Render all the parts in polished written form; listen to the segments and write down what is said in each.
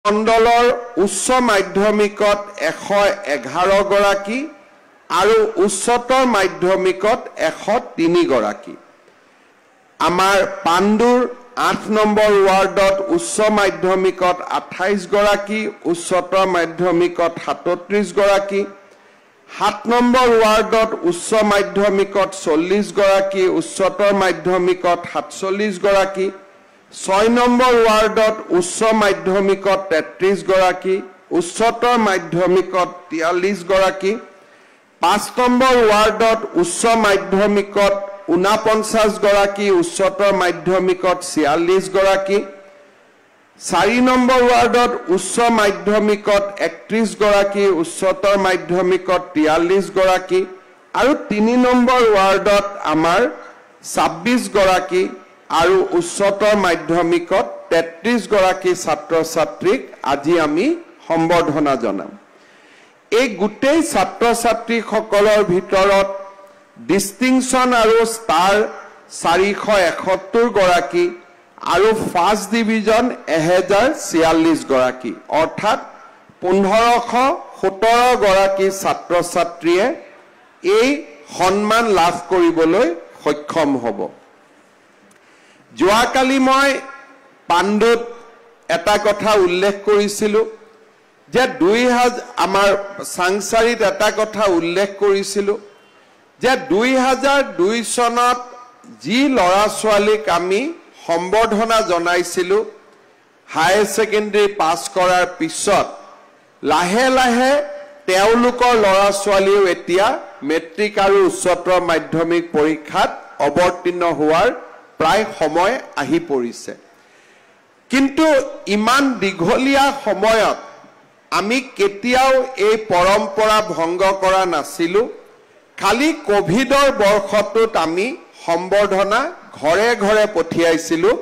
মণ্ডলৰ উচ্চ মাধ্যমিকত 111 গৰাকী আৰু উচ্চতৰ মাধ্যমিকত 103 গৰাকী। আমাৰ পাণ্ডুৰ 8 নম্বৰ ৱাৰ্ডত উচ্চ মাধ্যমিকত 28 গৰাকী, উচ্চতৰ মাধ্যমিকত 37 গৰাকী। 7 নম্বৰ ৱাৰ্ডত উচ্চ মাধ্যমিকত 40 গৰাকী, উচ্চতৰ মাধ্যমিকত 47 গৰাকী। 6 নম্বৰ ৱাৰ্ডত উচ্চ মাধ্যমিকত 33 গৰাকী, উচ্চতৰ মাধ্যমিকত 43 গৰাকী। 5 নম্বৰ ৱাৰ্ডত উচ্চ মাধ্যমিকত 49 গৰাকী, উচ্চতৰ মাধ্যমিকত 46 গৰাকী। 4 নম্বৰ ৱাৰ্ডত উচ্চ মাধ্যমিকত 31 গৰাকী, উচ্চতৰ মাধ্যমিকত 43 গৰাকী আৰু 3 নম্বৰ ৱাৰ্ডত আমাৰ 26 গৰাকী আৰু উচ্চতৰ মাধ্যমিকত 33 গৰাকী ছাত্ৰ ছাত্ৰীক আজি আমি সম্বৰ্ধনা জনাম। এই গোটেই ছাত্ৰ ছাত্ৰীসকলৰ ভিতৰত ডিষ্টিংশ্যন আৰু ষ্টাৰ 471 গৰাকী আৰু ফাৰ্ষ্ট ডিভিজন 1046 গৰাকী, অৰ্থাৎ 1517 গৰাকী ছাত্ৰ ছাত্ৰীয়ে এই সন্মান লাভ কৰিবলৈ সক্ষম হ'ব। যোৱাকালি মই পাণ্ডুত এটা কথা উল্লেখ কৰিছিলোঁ যে আমাৰ চাংচাৰীত এটা কথা উল্লেখ কৰিছিলোঁ যে 2002 চনত যি ল'ৰা ছোৱালীক আমি সম্বৰ্ধনা জনাইছিলোঁ হায়াৰ ছেকেণ্ডেৰী পাছ কৰাৰ পিছত লাহে লাহে তেওঁলোকৰ ল'ৰা ছোৱালীও এতিয়া মেট্ৰিক আৰু উচ্চতৰ মাধ্যমিক পৰীক্ষাত অৱতীৰ্ণ হোৱাৰ প্ৰায় সময় আহি পৰিছে। কিন্তু ইমান দীঘলীয়া সময়ত আমি কেতিয়াও এই পৰম্পৰা ভংগ কৰা নাছিলোঁ। খালি কোভিডৰ বৰ্ষটোত আমি সম্বৰ্ধনা ঘৰে ঘৰে পঠিয়াইছিলোঁ,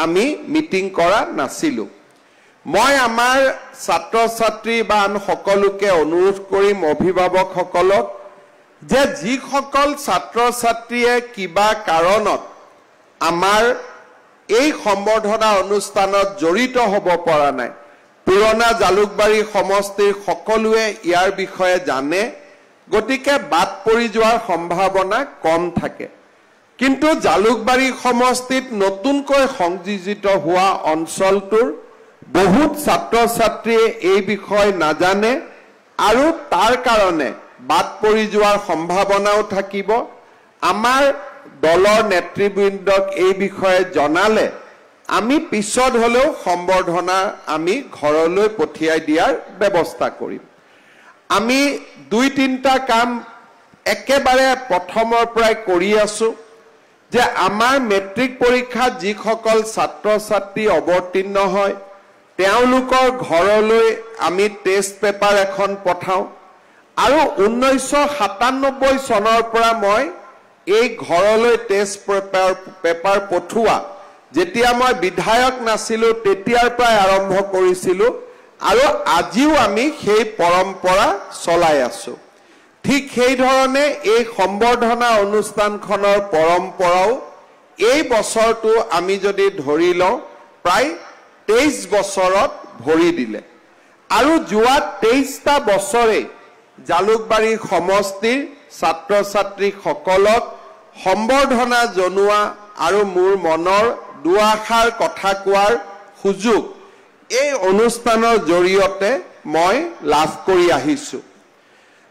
আমি মিটিং কৰা নাছিলোঁ। মই আমাৰ ছাত্ৰ ছাত্ৰী বা আন সকলোকে অনুৰোধ কৰিম, অভিভাৱকসকলক, যে যিসকল ছাত্ৰ ছাত্ৰীয়ে কিবা কাৰণত আমাৰ এই সম্বৰ্ধনা অনুষ্ঠানত জড়িত হ'ব পৰা নাই, পুৰণা জালুকবাৰী সমষ্টিৰ সকলোৱে ইয়াৰ বিষয়ে জানে, গতিকে বাদ পৰি যোৱাৰ সম্ভাৱনা কম থাকে। কিন্তু জালুকবাৰী সমষ্টিত নতুনকৈ সংযোজিত হোৱা অঞ্চলটোৰ বহুত ছাত্ৰ ছাত্ৰীয়ে এই বিষয়ে নাজানে আৰু তাৰ কাৰণে বাদ পৰি যোৱাৰ সম্ভাৱনাও থাকিব। আমাৰ দলৰ নেতৃবৃন্দক এই বিষয়ে জনালে আমি পিছত হ'লেও সম্বৰ্ধনা আমি ঘৰলৈ পঠিয়াই দিয়াৰ ব্যৱস্থা কৰিম। আমি 2-3টা কাম একেবাৰে প্ৰথমৰ পৰাই কৰি আছোঁ যে আমাৰ মেট্ৰিক পৰীক্ষাত যিসকল ছাত্ৰ ছাত্ৰী অৱতীৰ্ণ হয় তেওঁলোকৰ ঘৰলৈ আমি টেষ্ট পেপাৰ এখন পঠাওঁ আৰু 1997 চনৰ পৰা মই এই ঘৰলৈ টেষ্ট পেপাৰ পঠোৱা যেতিয়া মই বিধায়ক নাছিলোঁ তেতিয়াৰ পৰাই আৰম্ভ কৰিছিলোঁ আৰু আজিও আমি সেই পৰম্পৰা চলাই আছোঁ। ঠিক সেই ধৰণে এই সম্বৰ্ধনা অনুষ্ঠানখনৰ পৰম্পৰাও এই বছৰটো আমি যদি ধৰি লওঁ প্ৰায় 23 বছৰত ভৰি দিলে আৰু যোৱা 23টা বছৰে জালুকবাৰী সমষ্টিৰ ছাত্ৰ ছাত্ৰীসকলক সম্বৰ্ধনা জনোৱা আৰু মোৰ মনৰ দুআষাৰ কথা কোৱাৰ সুযোগ এই অনুষ্ঠানৰ জৰিয়তে মই লাভ কৰি আহিছোঁ।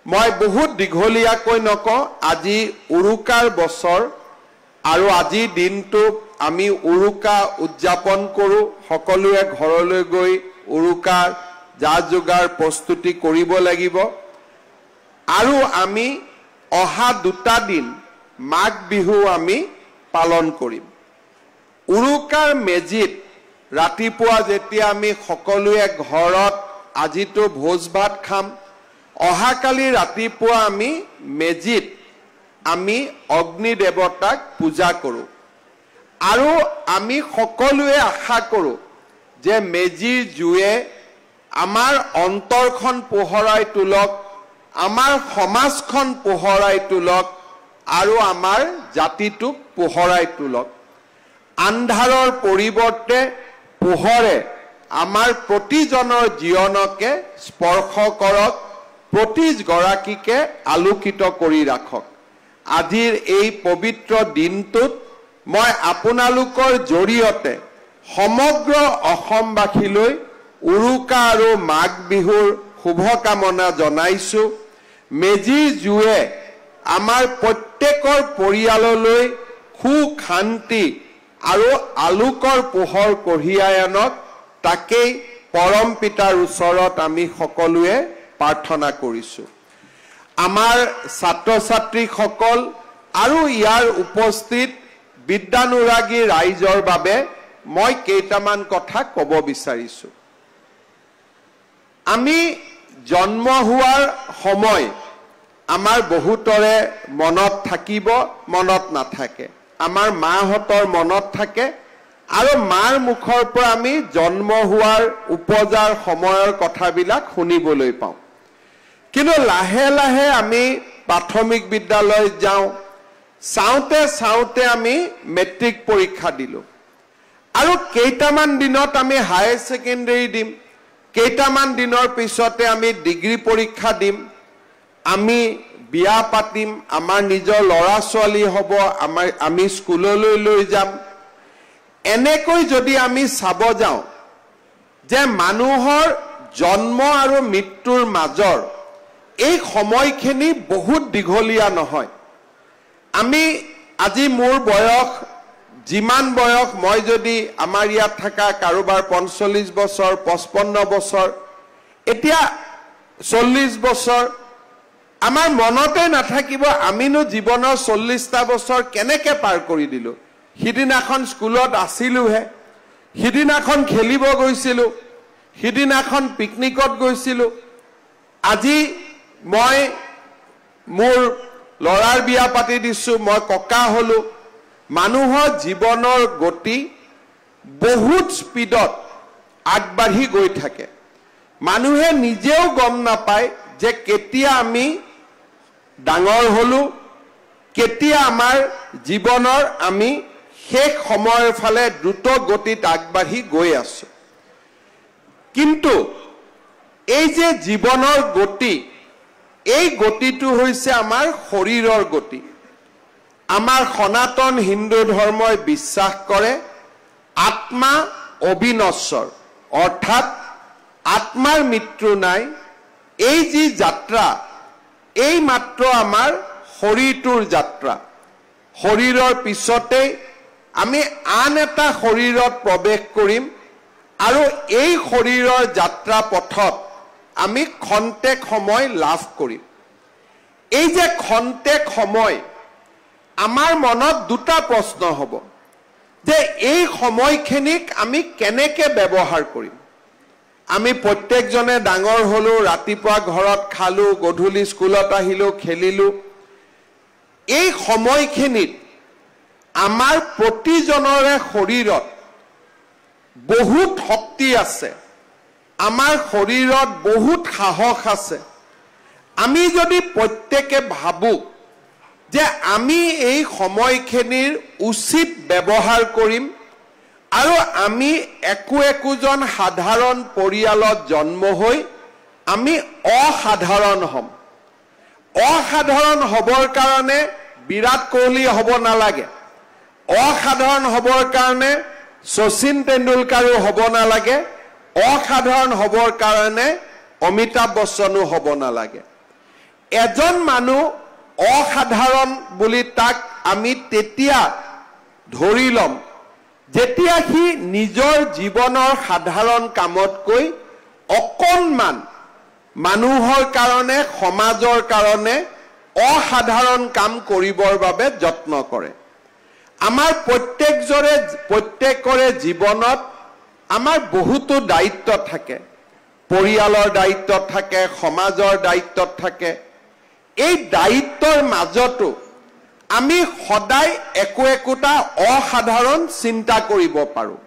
মই বহুত দীঘলীয়াকৈ নকওঁ, আজি উৰুকাৰ বছৰ আৰু আজি দিনটো আমি উৰুকা উদযাপন কৰোঁ। সকলোৱে ঘৰলৈ গৈ উৰুকাৰ যা যোগাৰ প্ৰস্তুতি কৰিব লাগিব আৰু আমি অহা 2টা দিন মাঘ বিহু আমি পালন কৰিম। উৰুকাৰ মেজিত ৰাতিপুৱা যেতিয়া আমি সকলোৱে ঘৰত আজিতো ভোজ ভাত খাম, অহাকালি ৰাতিপুৱা আমি মেজিত আমি অগ্নি দেৱতাক পূজা কৰোঁ আৰু আমি সকলোৱে আশা কৰোঁ যে মেজিৰ জুয়ে আমাৰ অন্তৰখন পোহৰাই তোলক, আমাৰ সমাজখন পোহৰাই তোলক আৰু আমাৰ জাতিটোক পোহৰাই তোলক। আন্ধাৰৰ পৰিৱৰ্তে পোহৰে আমাৰ প্ৰতিজনৰ জীৱনকে স্পৰ্শ কৰক, প্ৰতিগৰাকীকে আলোকিত কৰি ৰাখক। আজিৰ এই পবিত্ৰ দিনটোত মই আপোনালোকৰ জৰিয়তে সমগ্ৰ অসমবাসীলৈ উৰুকা আৰু মাঘ বিহুৰ শুভকামনা জনাইছো। মেজিৰ জুয়ে আমাৰ প্ৰত্যেকৰ পৰিয়াললৈ সুখ শান্তি আৰু আলোকৰ পোহৰ কঢ়িয়াই আনক, তাকেই পৰম পিতাৰ ওচৰত আমি সকলোৱে প্ৰাৰ্থনা কৰিছো। আমাৰ ছাত্ৰ ছাত্ৰীসকল আৰু ইয়াৰ উপস্থিত বিদ্যানুৰাগী ৰাইজৰ বাবে মই কেইটামান কথা ক'ব বিচাৰিছো। আমি জন্ম হোৱাৰ সময় আমাৰ বহুতৰে মনত থাকিব, মনত নাথাকে। আমাৰ মাহঁতৰ মনত থাকে আৰু মাৰ মুখৰ পৰা আমি জন্ম হোৱাৰ উপজাৰ সময়ৰ কথাবিলাক শুনিবলৈ পাওঁ। কিন্তু লাহে লাহে আমি প্ৰাথমিক বিদ্যালয়ত যাওঁ, চাওঁতে চাওঁতে আমি মেট্ৰিক পৰীক্ষা দিলোঁ আৰু কেইটামান দিনত আমি হায়াৰ ছেকেণ্ডেৰী দিম, কেইটামান দিনৰ পিছতে আমি ডিগ্ৰী পৰীক্ষা দিম, আমি বিয়া পাতিম, আমাৰ নিজৰ ল'ৰা ছোৱালী হ'ব, আমি স্কুললৈ লৈ যাম। এনেকৈ যদি আমি চাব যাওঁ যে মানুহৰ জন্ম আৰু মৃত্যুৰ মাজৰ এই সময়খিনি বহুত দীঘলীয়া নহয়। আমি আজি মোৰ বয়স যিমান বয়স, মই যদি আমাৰ ইয়াত থকা কাৰোবাৰ 45 বছৰ 55 বছৰ, এতিয়া 40 বছৰ, আমাৰ মনতে নাথাকিব আমিনো জীৱনৰ 40টা বছৰ কেনেকৈ পাৰ কৰি দিলোঁ। সিদিনাখন স্কুলত আছিলোহে, সিদিনাখন খেলিব গৈছিলোঁ, সিদিনাখন পিকনিকত গৈছিলোঁ, আজি মই মোৰ ল'ৰাৰ বিয়া পাতি দিছোঁ, মই ককা হ'লোঁ। মানুহৰ জীৱনৰ গতি বহুত স্পীডত আগবাঢ়ি গৈ থাকে। মানুহে নিজেও গম নাপায় যে কেতিয়া আমি ডাঙৰ হ'লোঁ, কেতিয়া আমাৰ জীৱনৰ আমি শেষ সময়ৰ ফালে দ্ৰুত গতিত আগবাঢ়ি গৈ আছোঁ। কিন্তু এই যে জীৱনৰ গতি, এই গতিটো হৈছে আমাৰ শৰীৰৰ গতি। আমাৰ সনাতন হিন্দু ধৰ্মই বিশ্বাস কৰে আত্মা অবিনশ্বৰ, অৰ্থাৎ আত্মাৰ মৃত্যু নাই। এই যি যাত্ৰা, এই মাত্ৰ আমাৰ শৰীৰটোৰ যাত্ৰা। শৰীৰৰ পিছতেই আমি আন এটা শৰীৰত প্ৰৱেশ কৰিম আৰু এই শৰীৰৰ যাত্ৰা পথত আমি খন্তেক সময় লাভ কৰিম। এই যে খন্তেক সময়, আমাৰ মনত দুটা প্ৰশ্ন হ'ব যে এই সময়খিনিক আমি কেনেকৈ ব্যৱহাৰ কৰিম। আমি প্ৰত্যেকজনে ডাঙৰ হ'লোঁ, ৰাতিপুৱা ঘৰত খালোঁ, গধূলি স্কুলত আহিলোঁ, খেলিলোঁ। এই সময়খিনিত আমাৰ প্ৰতিজনৰে শৰীৰত বহুত শক্তি আছে, আমাৰ শৰীৰত বহুত সাহস আছে। আমি যদি প্ৰত্যেকে ভাবোঁ যে আমি এই সময়খিনিৰ উচিত ব্যৱহাৰ কৰিম আৰু আমি একোজন সাধাৰণ পৰিয়ালত জন্ম হৈ আমি অসাধাৰণ হ'ম। অসাধাৰণ হ'বৰ কাৰণে বিৰাট কোহলি হ'ব নালাগে, অসাধাৰণ হ'বৰ কাৰণে শচীন তেণ্ডুলকাৰো হ'ব নালাগে, অসাধাৰণ হ'বৰ কাৰণে অমিতাভ বচ্চনো হ'ব নালাগে। এজন মানুহ অসাধাৰণ বুলি তাক আমি তেতিয়া ধৰি ল'ম যেতিয়া সি নিজৰ জীৱনৰ সাধাৰণ কামতকৈ অকণমান মানুহৰ কাৰণে, সমাজৰ কাৰণে অসাধাৰণ কাম কৰিবৰ বাবে যত্ন কৰে। আমাৰ প্ৰত্যেকৰে জীৱনত আমাৰ বহুতো দায়িত্ব থাকে, পৰিয়ালৰ দায়িত্ব থাকে, সমাজৰ দায়িত্বত থাকে। এই দায়িত্বৰ মাজতো আমি সদায় একোটা অসাধাৰণ চিন্তা কৰিব পাৰোঁ।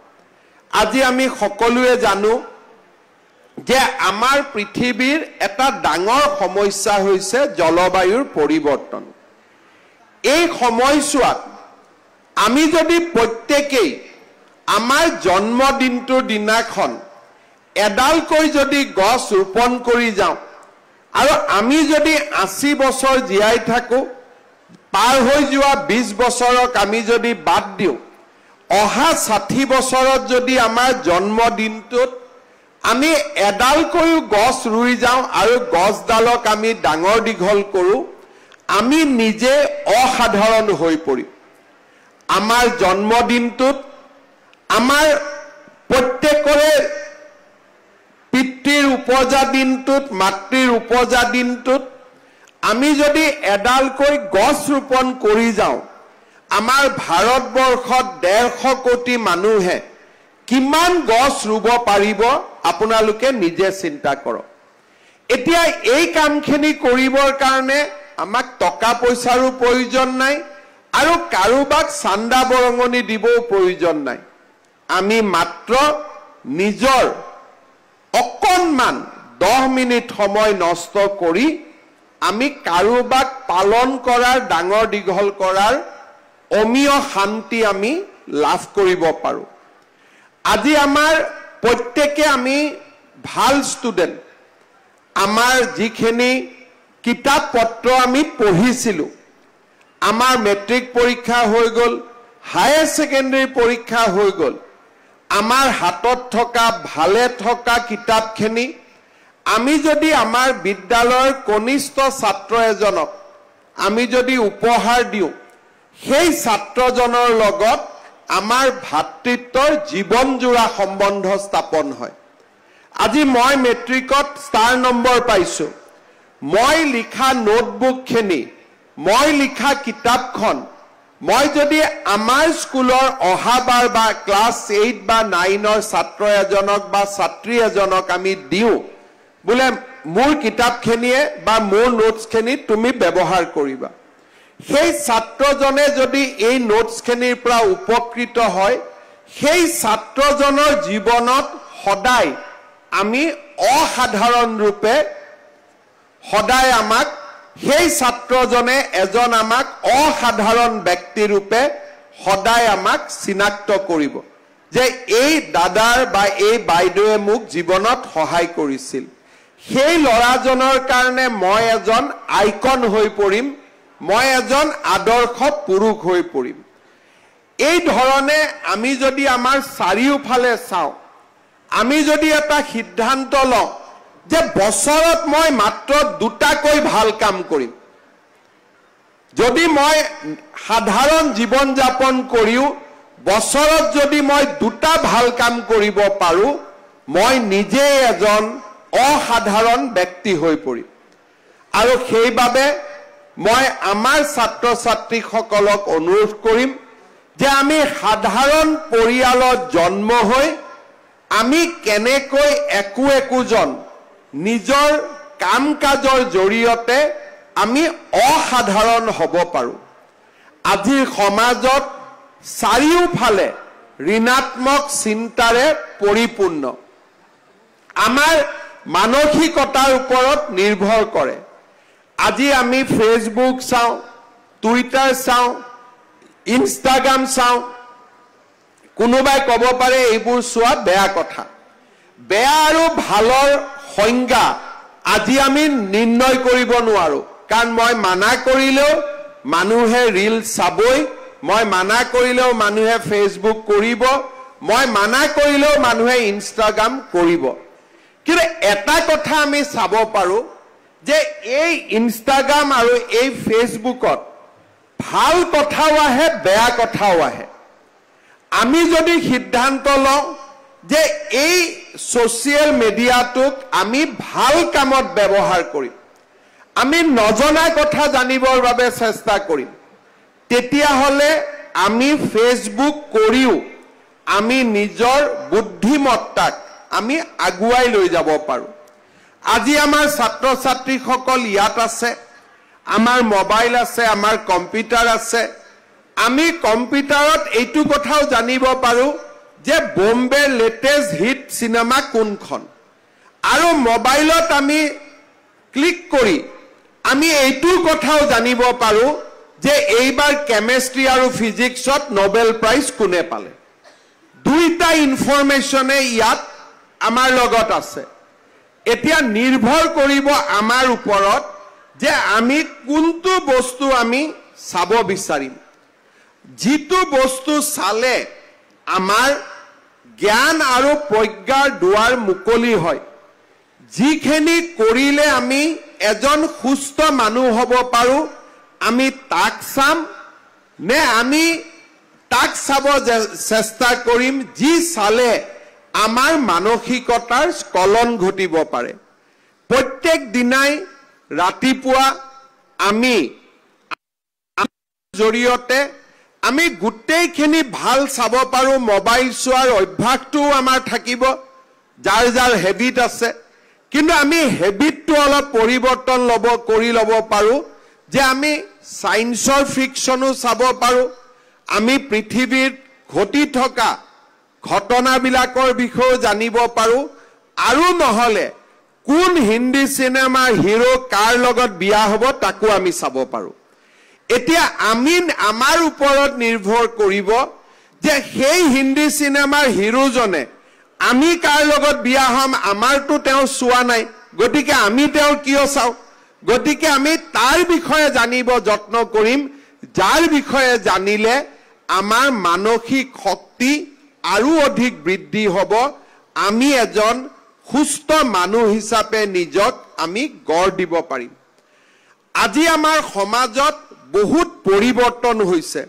আজি আমি সকলোৱে জানো যে আমাৰ পৃথিৱীৰ এটা ডাঙৰ সমস্যা হৈছে জলবায়ুৰ পৰিৱৰ্তন। এই সময়ছোৱাত আমি যদি প্ৰত্যেকেই আমাৰ জন্মদিনটোৰ দিনাখন এডালকৈ যদি গছ ৰোপণ কৰি যাওঁ আৰু আমি যদি 80 বছৰ জীয়াই থাকো পাৰ হৈ যোৱা 20 বছৰক আমি যদি বাদ দিওঁ অহা 60 বছৰত যদি আমাৰ জন্মদিনটোত আমি এডালকৈ গছ ৰুই যাওঁ আৰু গছডালক আমি ডাঙৰ দীঘল কৰোঁ আমি নিজে অসাধাৰণ হৈ পৰিম আমাৰ জন্মদিনটোত আমাৰ প্ৰত্যেকৰে পিতৃৰ উপজা দিনটোত মাতৃৰ উপজা দিনটোত আমি যদি এডালকৈ গছ ৰোপণ কৰি যাওঁ আমাৰ ভাৰতবৰ্ষত 150 কোটি মানুহে কিমান গছ ৰুব পাৰিব আপোনালোকে নিজে চিন্তা কৰক এতিয়া এই কামখিনি কৰিবৰ কাৰণে আমাক টকা পইচাৰো প্ৰয়োজন নাই আৰু কাৰোবাক চান্দা বৰঙনি দিবও প্ৰয়োজন নাই আমি মাত্ৰ নিজৰ অকণমান 10 মিনিট সময় নষ্ট কৰি আমি কাৰোবাক পালন কৰাৰ ডাঙৰ দীঘল কৰাৰ অমীয় শান্তি আমি লাভ কৰিব পাৰোঁ আজি আমাৰ প্ৰত্যেকে আমি ভাল ষ্টুডেণ্ট আমাৰ যিখিনি কিতাপ পত্ৰ আমি পঢ়িছিলোঁ আমাৰ মেট্ৰিক পৰীক্ষা হৈ গ'ল হায়াৰ ছেকেণ্ডাৰী পৰীক্ষা হৈ গ'ল আমাৰ হাতত থকা ভালে থকা কিতাপখিনি আমি যদি আমাৰ বিদ্যালয়ৰ কনিষ্ঠ ছাত্ৰ এজনক আমি যদি উপহাৰ দিওঁ সেই ছাত্ৰজনৰ লগত আমাৰ ভাতৃত্বৰ জীৱনজোৰা সম্বন্ধ স্থাপন হয় আজি মই মেট্ৰিকত ষ্টাৰ নম্বৰ পাইছোঁ মই লিখা নোটবুকখিনি মই লিখা কিতাপখন মই যদি আমাৰ স্কুলৰ অহাবাৰ বা ক্লাছ 8 বা 9ৰ ছাত্ৰ এজনক বা ছাত্ৰী এজনক আমি দিওঁ বোলে মোৰ কিতাপখিনিয়ে বা মোৰ নোটছখিনি তুমি ব্যৱহাৰ কৰিবা সেই ছাত্ৰজনে যদি এই নোটছখিনিৰ পৰা উপকৃত হয় সেই ছাত্ৰজনৰ জীৱনত সদায় আমি অসাধাৰণ ৰূপে সদায় আমাক সেই ছাত্ৰজনে এজন আমাক অসাধাৰণ ব্যক্তি ৰূপে সদায় আমাক চিনাক্ত কৰিব যে এই দাদাৰ বা এই বাইদেৱে মোক জীৱনত সহায় কৰিছিল সেই ল'ৰাজনৰ কাৰণে মই এজন আইকন হৈ পৰিম মই এজন আদৰ্শ পুৰুষ হৈ পৰিম এই ধৰণে আমি যদি আমাৰ চাৰিওফালে চাওঁ আমি যদি এটা সিদ্ধান্ত লওঁ যে বছৰত মই মাত্ৰ দুটাকৈ ভাল কাম কৰিম যদি মই সাধাৰণ জীৱন যাপন কৰিও বছৰত যদি মই দুটা ভাল কাম কৰিব পাৰোঁ মই নিজে এজন অসাধাৰণ ব্যক্তি হৈ পৰিম আৰু সেইবাবে মই আমাৰ ছাত্ৰ ছাত্ৰীসকলক অনুৰোধ কৰিম যে আমি সাধাৰণ পৰিয়ালত জন্ম হৈ আমি কেনেকৈ একোজন নিজৰ কাম কাজৰ জৰিয়তে আমি অসাধাৰণ হ'ব পাৰোঁ আজিৰ সমাজত চাৰিওফালে ঋণাত্মক চিন্তাৰে পৰিপূৰ্ণ আমাৰ মানসিকতাৰ ওপৰত নিৰ্ভৰ কৰে আজি আমি ফেচবুক চাওঁ টুইটাৰ চাওঁ ইনষ্টাগ্ৰাম চাওঁ কোনোবাই ক'ব পাৰে এইবোৰ চোৱা বেয়া কথা বেয়া আৰু ভালৰ সংজ্ঞা আজি আমি নিৰ্ণয় কৰিব নোৱাৰোঁ কাৰণ মই মানা কৰিলেও মানুহে ৰীল চাবই মই মানা কৰিলেও মানুহে ফেচবুক কৰিব মই মানা কৰিলেও মানুহে ইনষ্টাগ্ৰাম কৰিব কিন্তু এটা কথা আমি চাব পাৰোঁ যে এই ইনষ্টাগ্ৰাম আৰু এই ফেচবুকত ভাল কথাও আহে বেয়া কথাও আহে আমি যদি সিদ্ধান্ত লওঁ যে এই সোশ্যাল মিডিয়াটোক আমি ভাল কামত ব্যৱহাৰ কৰিম আমি নজনা কথা জানিবৰ বাবে চেষ্টা কৰিম তেতিয়াহ'লে আমি ফেচবুক কৰিও আমি নিজৰ বুদ্ধিমত্তাক আমি আগুৱাই লৈ যাব পাৰোঁ আজি আমাৰ ছাত্ৰ ছাত্ৰীসকল ইয়াত আছে আমাৰ মোবাইল আছে আমাৰ কম্পিউটাৰ আছে আমি কম্পিউটাৰত এইটো কথাও জানিব পাৰোঁ যে বম্বেৰ লেটেষ্ট হিট সিনেমা কোনখন আৰু মোবাইলত আমি ক্লিক কৰি আমি এইটো কথাও জানিব পাৰোঁ যে এইবাৰ কেমিষ্ট্ৰি আৰু ফিজিক্সত নোবেল প্ৰাইজ কোনে পালে দুইটা ইনফৰমেশ্যনে ইয়াত আমাৰ লগত আছে এতিয়া নিৰ্ভৰ কৰিব আমাৰ ওপৰত যে আমি কোনটো বস্তু আমি চাব বিচাৰিম যিটো বস্তু চালে আমাৰ জ্ঞান আৰু প্ৰজ্ঞাৰ দুৱাৰ মুকলি হয় যিখিনি কৰিলে আমি এজন সুস্থ মানুহ হ'ব পাৰো আমি তাক চাম নে আমি তাক চাব চেষ্টা কৰিম যি চালে আমাৰ মানসিকতাৰ স্খলন ঘটিব পাৰে প্ৰত্যেক দিনাই ৰাতিপুৱা আমি জৰিয়তে আমি গোটেইখিনি ভাল চাব পাৰো মোবাইল চোৱাৰ অভ্যাসটো আমাৰ থাকিব যাৰ যাৰ হেবিট আছে কিন্তু আমি হেবিটটো অলপ পৰিৱৰ্তন কৰি ল'ব পাৰো যে আমি সায়েন্সৰ ফিকশনো চাব পাৰো আমি পৃথিৱীত ঘটি থকা ঘটনাবিলাকৰ বিষয়ে জানিব পাৰো আৰু নহলে কোন হিন্দী সিনেমাৰ হিৰো কাৰ লগত বিয়া হ'ব তাকো আমি চাব পাৰো এতিয়া আমি আমাৰ ওপৰত নিৰ্ভৰ কৰিব যে সেই হিন্দী সিনেমাৰ হিৰোজনে আমি কাৰ লগত বিয়া হম আমাৰটো তেওঁ চোৱা নাই গতিকে আমি তেওঁৰ কিয় চাও গতিকে আমি তাৰ বিষয়ে জানিব যত্ন কৰিম যাৰ বিষয়ে জানিলে আমাৰ মানসিক শক্তি আৰু অধিক বৃদ্ধি হ'ব আমি এজন সুস্থ মানুহ হিচাপে নিজক আমি গঢ় দিব পাৰিম আজি আমাৰ সমাজত বহুত পৰিৱৰ্তন হৈছে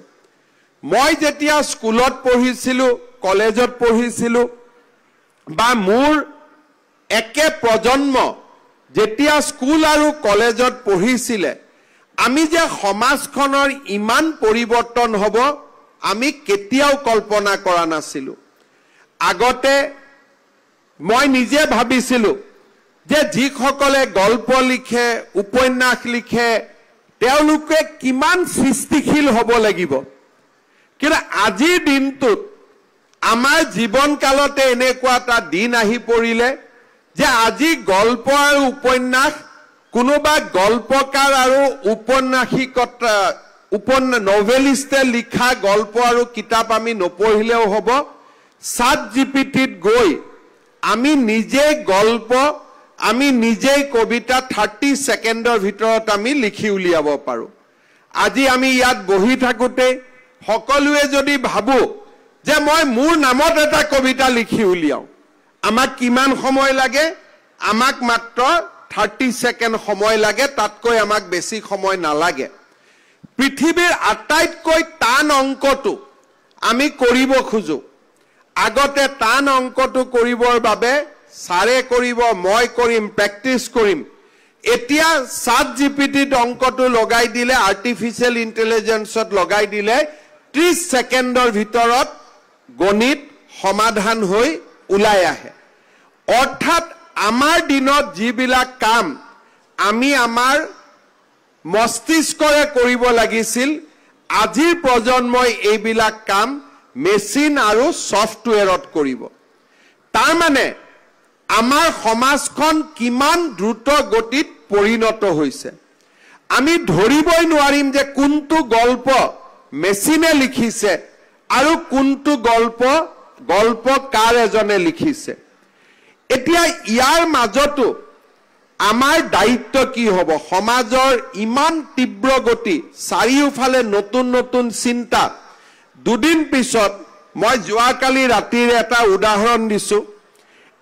মই যেতিয়া স্কুলত পঢ়িছিলো কলেজত পঢ়িছিলো বা মোৰ একে প্ৰজন্ম যেতিয়া স্কুল আৰু কলেজত পঢ়িছিলে আমি যে সমাজখনৰ ইমান পৰিৱৰ্তন হ'ব আমি কেতিয়াও কল্পনা কৰা নাছিলো আগতে মই নিজে ভাবিছিলো যে যিসকলে গল্প লিখে উপন্যাস লিখে তেওঁলোকে কিমান সৃষ্টিশীল হ'ব লাগিব কিন্তু আজিৰ দিনটোত আমাৰ জীৱন কালতে এনেকুৱা এটা দিন আহি পৰিলে যে আজি গল্প আৰু উপন্যাস কোনোবা গল্পকাৰ আৰু উপন্যাসিকতা নভেলিষ্টে লিখা গল্প আৰু কিতাপ আমি নপঢ়িলেও হ'ব ChatGPTত গৈ আমি নিজে গল্প আমি নিজে কবিতা 30 সেকেন্ডৰ ভিতৰত আমি লিখি উলিয়াব পাৰো আজি আমি ইয়াত বহি থাকোতে সকলোৱে যদি ভাবো যে মই মোৰ নামত এটা কবিতা লিখি উলিয়াও আমাক কিমান সময় লাগে আমাক মাত্ৰ 30 সেকেন্ড সময় লাগে তাতকৈ আমাক বেছি সময় নালাগে পৃথিৱীৰ আটাইতকৈ টান অংকটো আমি কৰিব খুজো আগতে টান অংকটো কৰিবৰ বাবে সাৰে কৰিব মই কৰিম প্ৰেক্টিস কৰিম এতিয়া ChatGPTত অংকটো লগাই দিলে আৰ্টিফিশিয়াল ইন্টেলিজেন্সত লগাই দিলে 30 সেকেন্ডৰ ভিতৰত গণিত সমাধান হৈ ওলাই আহে অৰ্থাৎ আমাৰ দিনত যিবিলাক কাম আমি আমাৰ মস্তিষ্কৰে কৰিব লাগিছিল আজিৰ প্ৰজন্মই এইবিলাক কাম মেচিন আৰু সফটওয়্যাৰত কৰিব তাৰ মানে আমাৰ সমাজখন কিমান দ্ৰুত গতিত পৰিণত হৈছে আমি ধৰিবই নোৱাৰিম যে কোনটো গল্প মেচিনে লিখিছে আৰু কোনটো গল্পকাৰ এজনে লিখিছে এতিয়া ইয়াৰ মাজতো আমাৰ দায়িত্ব কি হ'ব সমাজৰ ইমান তীব্ৰ গতি চাৰিওফালে নতুন নতুন চিন্তা দুদিন পিছত মই যোৱাকালি ৰাতিৰে এটা উদাহৰণ দিছো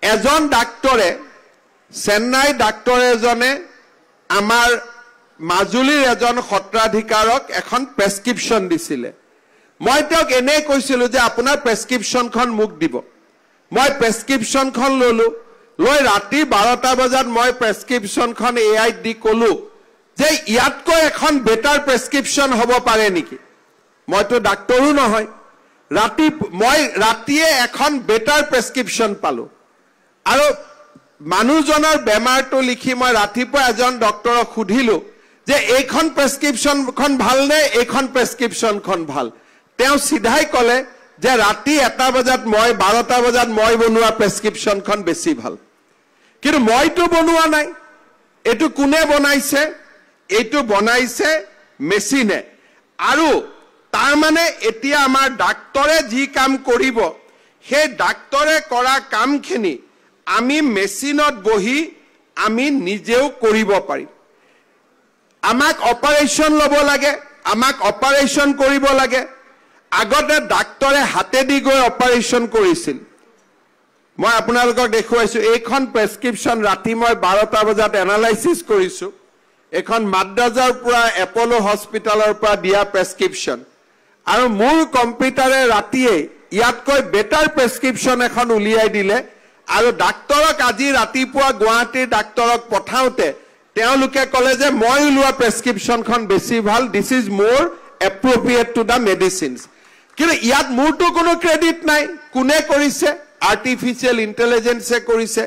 এজন ডাক্তৰে চেন্নাই ডাক্তৰ এজনে আমাৰ মাজুলীৰ এজন সত্ৰাধিকাৰক এখন প্ৰেছক্ৰিপশ্যন দিছিলে মই তেওঁক এনে কৈছিলো যে আপোনাৰ প্ৰেছক্ৰিপশ্যনখন মোক দিব মই প্ৰেছক্ৰিপশ্যনখন ললো লৈ ৰাতি 12টা বজাত মই প্ৰেছক্ৰিপশ্যনখন এআইত দি কলো যে ইয়াতকৈ এখন বেটাৰ প্ৰেছক্ৰিপশ্যন হ'ব পাৰে নেকি মইতো ডাক্তৰো নহয় মই ৰাতিয়ে এখন বেটাৰ প্ৰেছক্ৰিপশ্যন পালো আৰু মানুহজনৰ বেমাৰটো লিখি মই ৰাতিপুৱা এজন ডক্টৰক সুধিলো যে এইখন প্ৰেছক্ৰিপশ্যনখন ভাল নে এইখন প্ৰেছক্ৰিপশ্যনখন ভাল তেওঁ সিধাই ক'লে যে ৰাতি 1টা বজাত মই 12টা বজাত মই বনোৱা প্ৰেছক্ৰিপশ্যনখন বেছি ভাল কিন্তু মইতো বনোৱা নাই এটো কোনে বনাইছে এটো বনাইছে মেচিনে আৰু তাৰ মানে এতিয়া আমাৰ ডাক্তৰে যি কাম কৰিব সেই ডাক্তৰে কৰা কামখিনি আমি মেচিনত বহি আমি নিজেও কৰিব পাৰিম আমাক অপাৰেশ্যন ল'ব লাগে আমাক অপাৰেশ্যন কৰিব লাগে আগতে ডাক্তৰে হাতেদি গৈ অপাৰেশ্যন কৰিছিল মই আপোনালোকক দেখুৱাইছো এইখন প্ৰেছক্ৰিপচন ৰাতি মই 12টা বজাত এনালাইসিস কৰিছো এখন মাদ্ৰাজৰ পৰা এপোলো হস্পিটালৰ পৰা দিয়া প্ৰেছক্ৰিপচন আৰু মোৰ কম্পিউটাৰে ৰাতিয়ে ইয়াতকৈ বেটাৰ প্ৰেছক্ৰিপচন এখন উলিয়াই দিলে আৰু ডাক্তৰক আজি ৰাতিপুৱা গুৱাহাটীৰ ডাক্তৰক পঠাওতে তেওঁলোকে ক'লে যে মই উলিওৱা প্ৰেছক্ৰিপচনখন বেছি ভাল দিস ইজ মোৰ এপ্ৰোপ্ৰিয়েট টু দা মেডিচিনছ কিন্তু ইয়াত মোৰটো কোনো ক্ৰেডিট নাই কোনে কৰিছে আৰ্টিফিশিয়াল ইন্টেলিজেন্সে কৰিছে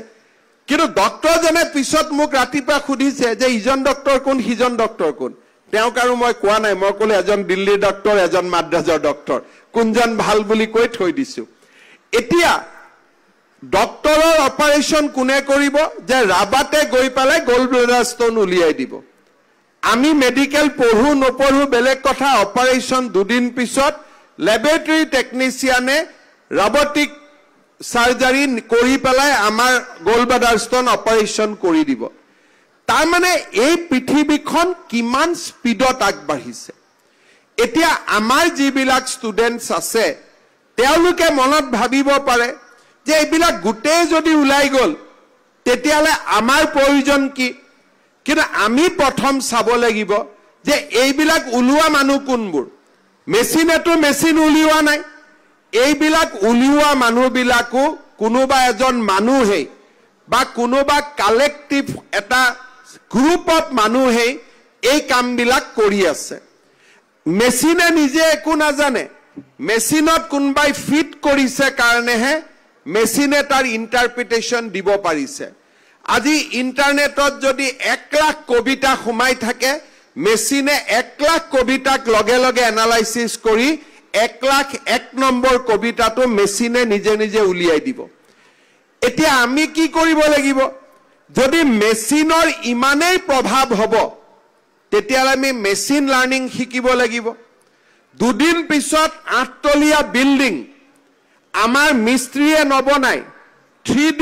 কিন্তু ডক্টৰজনে পিছত মোক ৰাতিপুৱা খুদিছে যে ইজন ডক্টৰ কোন হিজন ডক্টৰ কোন তেওঁক আৰু মই কোৱা নাই মই ক'লে এজন দিল্লীৰ ডক্টৰ এজন মাদ্ৰাজৰ ডক্টৰ কোনজন ভাল বুলি কৈ থৈ দিছো এতিয়া ডক্টৰৰ অপাৰেশ্যন কোনে কৰিব যে ৰাবাতে গৈ পালে গোল্ড ব্লাডাৰ ষ্টোন উলিয়াই দিব আমি মেডিকেল পঢ়ু নপঢ়ু বেলেগ কথা অপাৰেশ্যন দুদিন পিছত ল্যাবৰেটৰী টেকনিশিয়ানে ৰবটিক সাৰ্জাৰী কৰি পেলাই আমাৰ গোল্ড ব্লাডাৰ ষ্টোন অপাৰেশ্যন কৰি দিব তাৰ মানে এই পৃথিৱীখন কিমান স্পিডত আগবাঢ়িছে এতিয়া আমাৰ যিবিলাক ষ্টুডেন্টছ আছে তেওঁলোকে মনত ভাবিব পাৰে যে এইবিলাক গুটেই যদি উলাই গল তেতিয়ালে আমাৰ প্ৰয়োজন কি কিন্তু আমি প্ৰথম চাব লাগিব যে এইবিলাক উলুৱা মানুহ কোনবোৰ মেচিনেটো মেচিন উলিওৱা নাই এইবিলাক উলিওৱা মানুহবিলাকো কোনোবা এজন মানুহে বা কোনোবা কালেক্টিভ এটা গ্ৰুপ অফ মানুহে এই কামবিলাক কৰি আছে মেচিনে নিজে একো নাজানে মেচিনত কোনবাই ফিট কৰিছে কাৰণেহে মেচিনে তাৰ ইন্টাৰপ্ৰিটেশন দিব পাৰিছে আজি ইন্টাৰনেটত যদি 1 লাখ কবিতা সোমাই থাকে মেচিনে 1 লাখ কবিতাক লগে লগে এনালাইসিস কৰি 1 লাখ 1 নম্বৰ কবিতাটো মেচিনে নিজে নিজে উলিয়াই দিব এতিয়া আমি কি কৰিব লাগিব যদি মেচিনৰ ইমানেই প্ৰভাৱ হ'ব তেতিয়ালে আমি মেচিন লাৰ্নিং শিকিব লাগিব দুদিন পিছত 8 তলীয়া বিল্ডিং আমাৰ মিস্ত্ৰীয়ে নবনাই 3D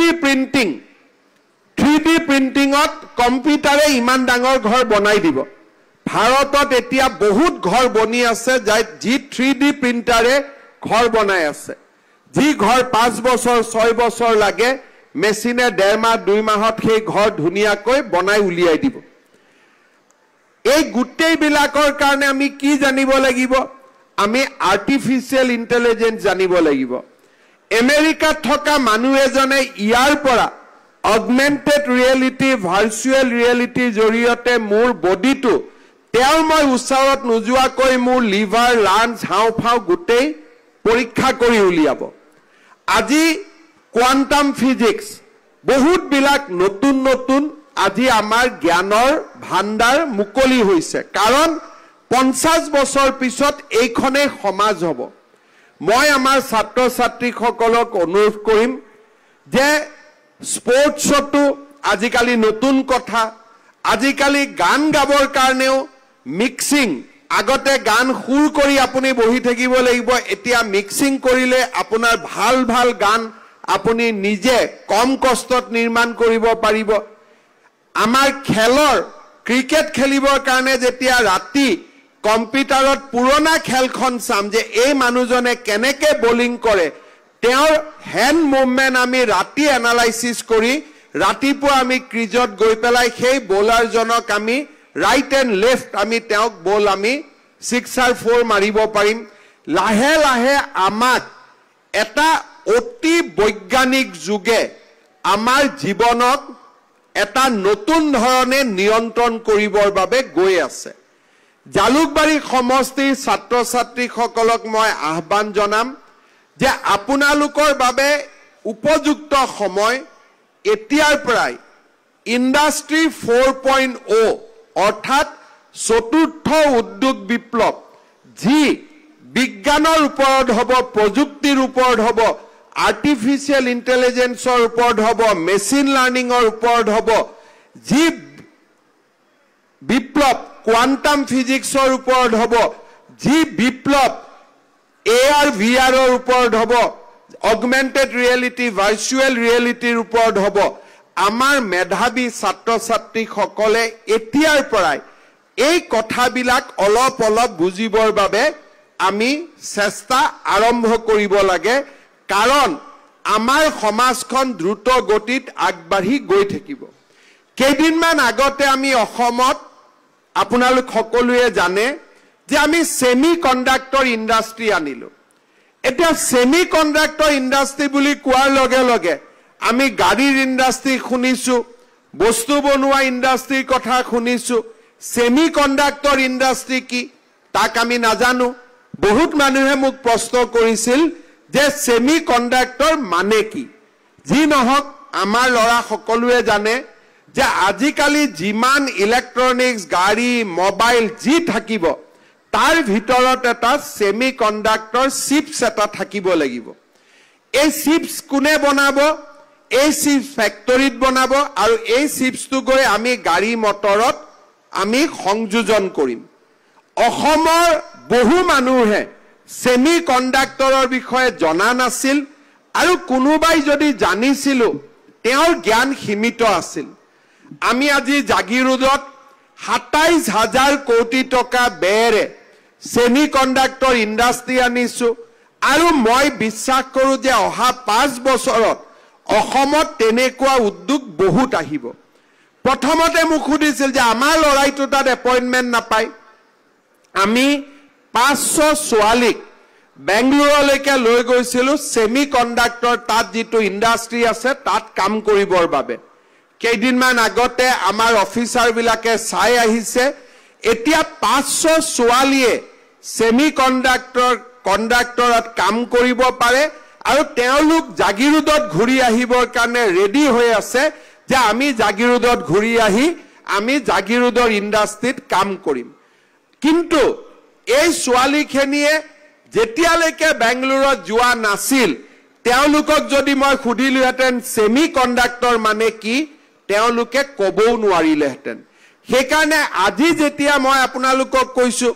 প্ৰিন্টিংত কম্পিউটাৰে ইমান ডাঙৰ ঘৰ বনাই দিব ভাৰতত এতিয়া বহুত ঘৰ বনি আছে যি 3D প্ৰিন্টাৰে ঘৰ বনাই আছে যি ঘৰ 5 বছৰ 6 বছৰ লাগে মেচিনে 1.5 মাহ 2 মাহত সেই ঘৰ ধুনিয়াকৈ বনাই উলিয়াই দিব এই গুটেই বিলাকৰ কাৰণে আমি কি জানিব লাগিব আমি আৰ্টিফিশিয়াল ইন্টেলিজেন্স জানিব লাগিব আমেৰিকাত থকা মানুহ এজনে ইয়াৰ পৰা অগমেন্টেড ৰিয়েলিটি ভাৰ্চুৱেল ৰিয়েলিটিৰ জৰিয়তে মোৰ বডিটো তেও মই উচ্চাৰত নোযোৱাকৈ মোৰ লিভাৰ লাঞ্চ হাওফাও গুটেই পৰীক্ষা কৰি উলিয়াব আজি কোৱান্টাম ফিজিক্স বহুত বিলাক নতুন নতুন আজি আমাৰ জ্ঞানৰ ভাণ্ডাৰ মুকলি হৈছে কাৰণ 50 বছৰ পিছত এইখনে সমাজ হ'ব মই আমাৰ ছাত্ৰ ছাত্ৰীসকলক অনুৰোধ কৰিম যে স্পৰ্টছটো আজিকালি নতুন কথা আজিকালি গান গাবৰ কাৰণেও মিক্সিং আগতে গান সুৰ কৰি আপুনি বহি থাকিব লাগিব এতিয়া মিক্সিং কৰিলে আপোনাৰ ভাল ভাল গান আপুনি নিজে কম কষ্টত নিৰ্মাণ কৰিব পাৰিব আমাৰ খেলৰ ক্ৰিকেট খেলিবৰ কাৰণে যেতিয়া ৰাতি কম্পিউটাৰত পুৰণা খেলখন চাম যে এই মানুহজনে কেনেকে বোলিং কৰে তেওঁৰ হ্যান্ড মুভমেন্ট আমি ৰাতি এনালাইসিস কৰি ৰাতিপুৱা আমি ক্ৰিজত গৈ পেলাই সেই বোলাৰজনক আমি ৰাইট এণ্ড লেফট আমি তেওঁক বল আমি 6 or 4 মাৰিব পাৰিম লাহে লাহে আমাক এটা অতি বৈজ্ঞানিক যুগে আমাৰ জীৱনক এটা নতুন ধৰণে নিয়ন্ত্ৰণ কৰিবৰ বাবে গৈ আছে জালুকবাৰী সমষ্টিৰ ছাত্ৰ ছাত্ৰীসকলক মই আহ্বান জনাম যে আপোনালোকৰ বাবে উপযুক্ত সময় এতিয়াৰ পৰাই ইন্ডাষ্ট্ৰি 4.0 অৰ্থাৎ চতুৰ্থ উদ্যোগ বিপ্লৱ যি বিজ্ঞানৰ ওপৰত হ'ব প্ৰযুক্তিৰ ওপৰত হ'ব আৰ্টিফিশিয়াল ইন্টেলিজেন্সৰ ওপৰত হ'ব মেচিন লাৰ্নিংৰ ওপৰত হ'ব যি বিপ্লৱ কোৱান্টাম ফিজিক্সৰ ওপৰত হ'ব যি বিপ্লৱ AR VRৰ ওপৰত হ'ব অগমেন্টেড ৰিয়েলিটি ভাৰ্চুৱেল ৰিয়েলিটিৰ ওপৰত হ'ব আমাৰ মেধাৱী ছাত্ৰ ছাত্ৰীসকলে এতিয়াৰ পৰাই এই কথাবিলাক অলপ অলপ বুজিবৰ বাবে আমি চেষ্টা আৰম্ভ কৰিব লাগে কাৰণ আমাৰ সমাজখন দ্ৰুত গতিত আগবাঢ়ি গৈ থাকিব কেইদিনমান আগতে আমি অসমত আপোনালোক সকলোৱে জানে যে আমি সেমি কণ্ডাক্টৰ ইণ্ডাষ্ট্ৰি আনিলো এটা সেমি কণ্ডাক্টৰ ইণ্ডাষ্ট্ৰি বুলি কোৱাৰ লগে লগে আমি গাড়ীৰ ইণ্ডাষ্ট্ৰি শুনিছো বস্তু বনোৱা ইণ্ডাষ্ট্ৰিৰ কথা শুনিছো সেমি কণ্ডাক্টৰ ইণ্ডাষ্ট্ৰি কি তাক আমি নাজানো বহুত মানুহে মোক প্ৰশ্ন কৰিছিল যে সেমি কণ্ডাক্টৰ মানে কি যি নহক আমাৰ লৰা সকলোৱে জানে যে আজিকালি যিমান ইলেক্ট্ৰনিক্স গাড়ী মোবাইল যি থাকিব তাৰ ভিতৰত এটা সেমি কণ্ডাক্টৰ চিপছ এটা থাকিব লাগিব এই চিপছ কোনে বনাব এই চিপছ ফ্যাক্টৰীত বনাব আৰু এই চিপছটো গৈ আমি গাড়ী মটৰত আমি সংযোজন কৰিম অসমৰ বহু মানুহে সেমি কণ্ডাক্টৰৰ বিষয়ে জনা নাছিল আৰু কোনোবাই যদি জানিছিল তেওঁৰ জ্ঞান সীমিত আছিল আমি আজি জাগিৰোডত ২৭,০০০ কোটি টকা ব্যয়েৰে সেমি কণ্ডাক্টৰ ইণ্ডাষ্ট্ৰি আনিছো আৰু মই বিশ্বাস কৰো যে অহা ৫ বছৰত অসমত তেনেকুৱা উদ্যোগ বহুত আহিব প্ৰথমতে মোক সুধিছিল যে আমাৰ লৰাইটো তাত এপইণ্টমেণ্ট নাপায় আমি ৫০০ ছোৱালীক বেংগলুৰুলৈকে লৈ গৈছিলো সেমি কণ্ডাক্টৰ তাত যিটো ইণ্ডাষ্ট্ৰি আছে তাত কাম কৰিবৰ বাবে কেইদিনমান আগতে আমাৰ অফিচাৰ বিলাকে চাই আহিছে এতিয়া ৫০০ ছোৱালীয়ে সেমি কণ্ডাক্টৰত কাম কৰিব পাৰে আৰু তেওঁলোক জাগিৰোডত ঘূৰি আহিবৰ কাৰণে ৰেডি হৈ আছে যে আমি জাগিৰোডত ঘূৰি আহি আমি জাগিৰোডৰ ইণ্ডাষ্ট্ৰিত কাম কৰিম কিন্তু এই ছোৱালীখিনিয়ে যেতিয়ালৈকে বেংগলুৰুত যোৱা নাছিল তেওঁলোকক যদি মই সুধিলোহেঁতেন সেমি কণ্ডাক্টৰ মানে কি তেওঁলোকে ক'বও নোৱাৰিলেহেঁতেন সেইকাৰণে আজি যেতিয়া মই আপোনালোকক কৈছো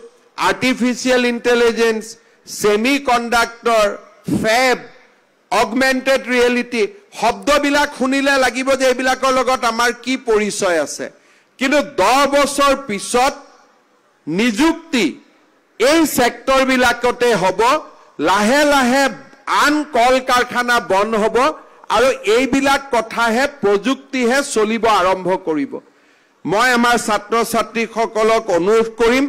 artificial intelligence semi conductor Feb augmented reality শব্দবিলাক শুনিলে লাগিব যে এইবিলাকৰ লগত আমাৰ কি পৰিচয় আছে কিন্তু 10 বছৰ পিছত নিযুক্তি এই সেক্টৰ বিলাকতে হ'ব লাহে লাহে আন কল কাৰখানা বন্ধ হ'ব আৰু এইবিলাক কথাহে প্ৰযুক্তিহে চলিব আৰম্ভ কৰিব মই আমাৰ ছাত্ৰ ছাত্ৰীসকলক অনুৰোধ কৰিম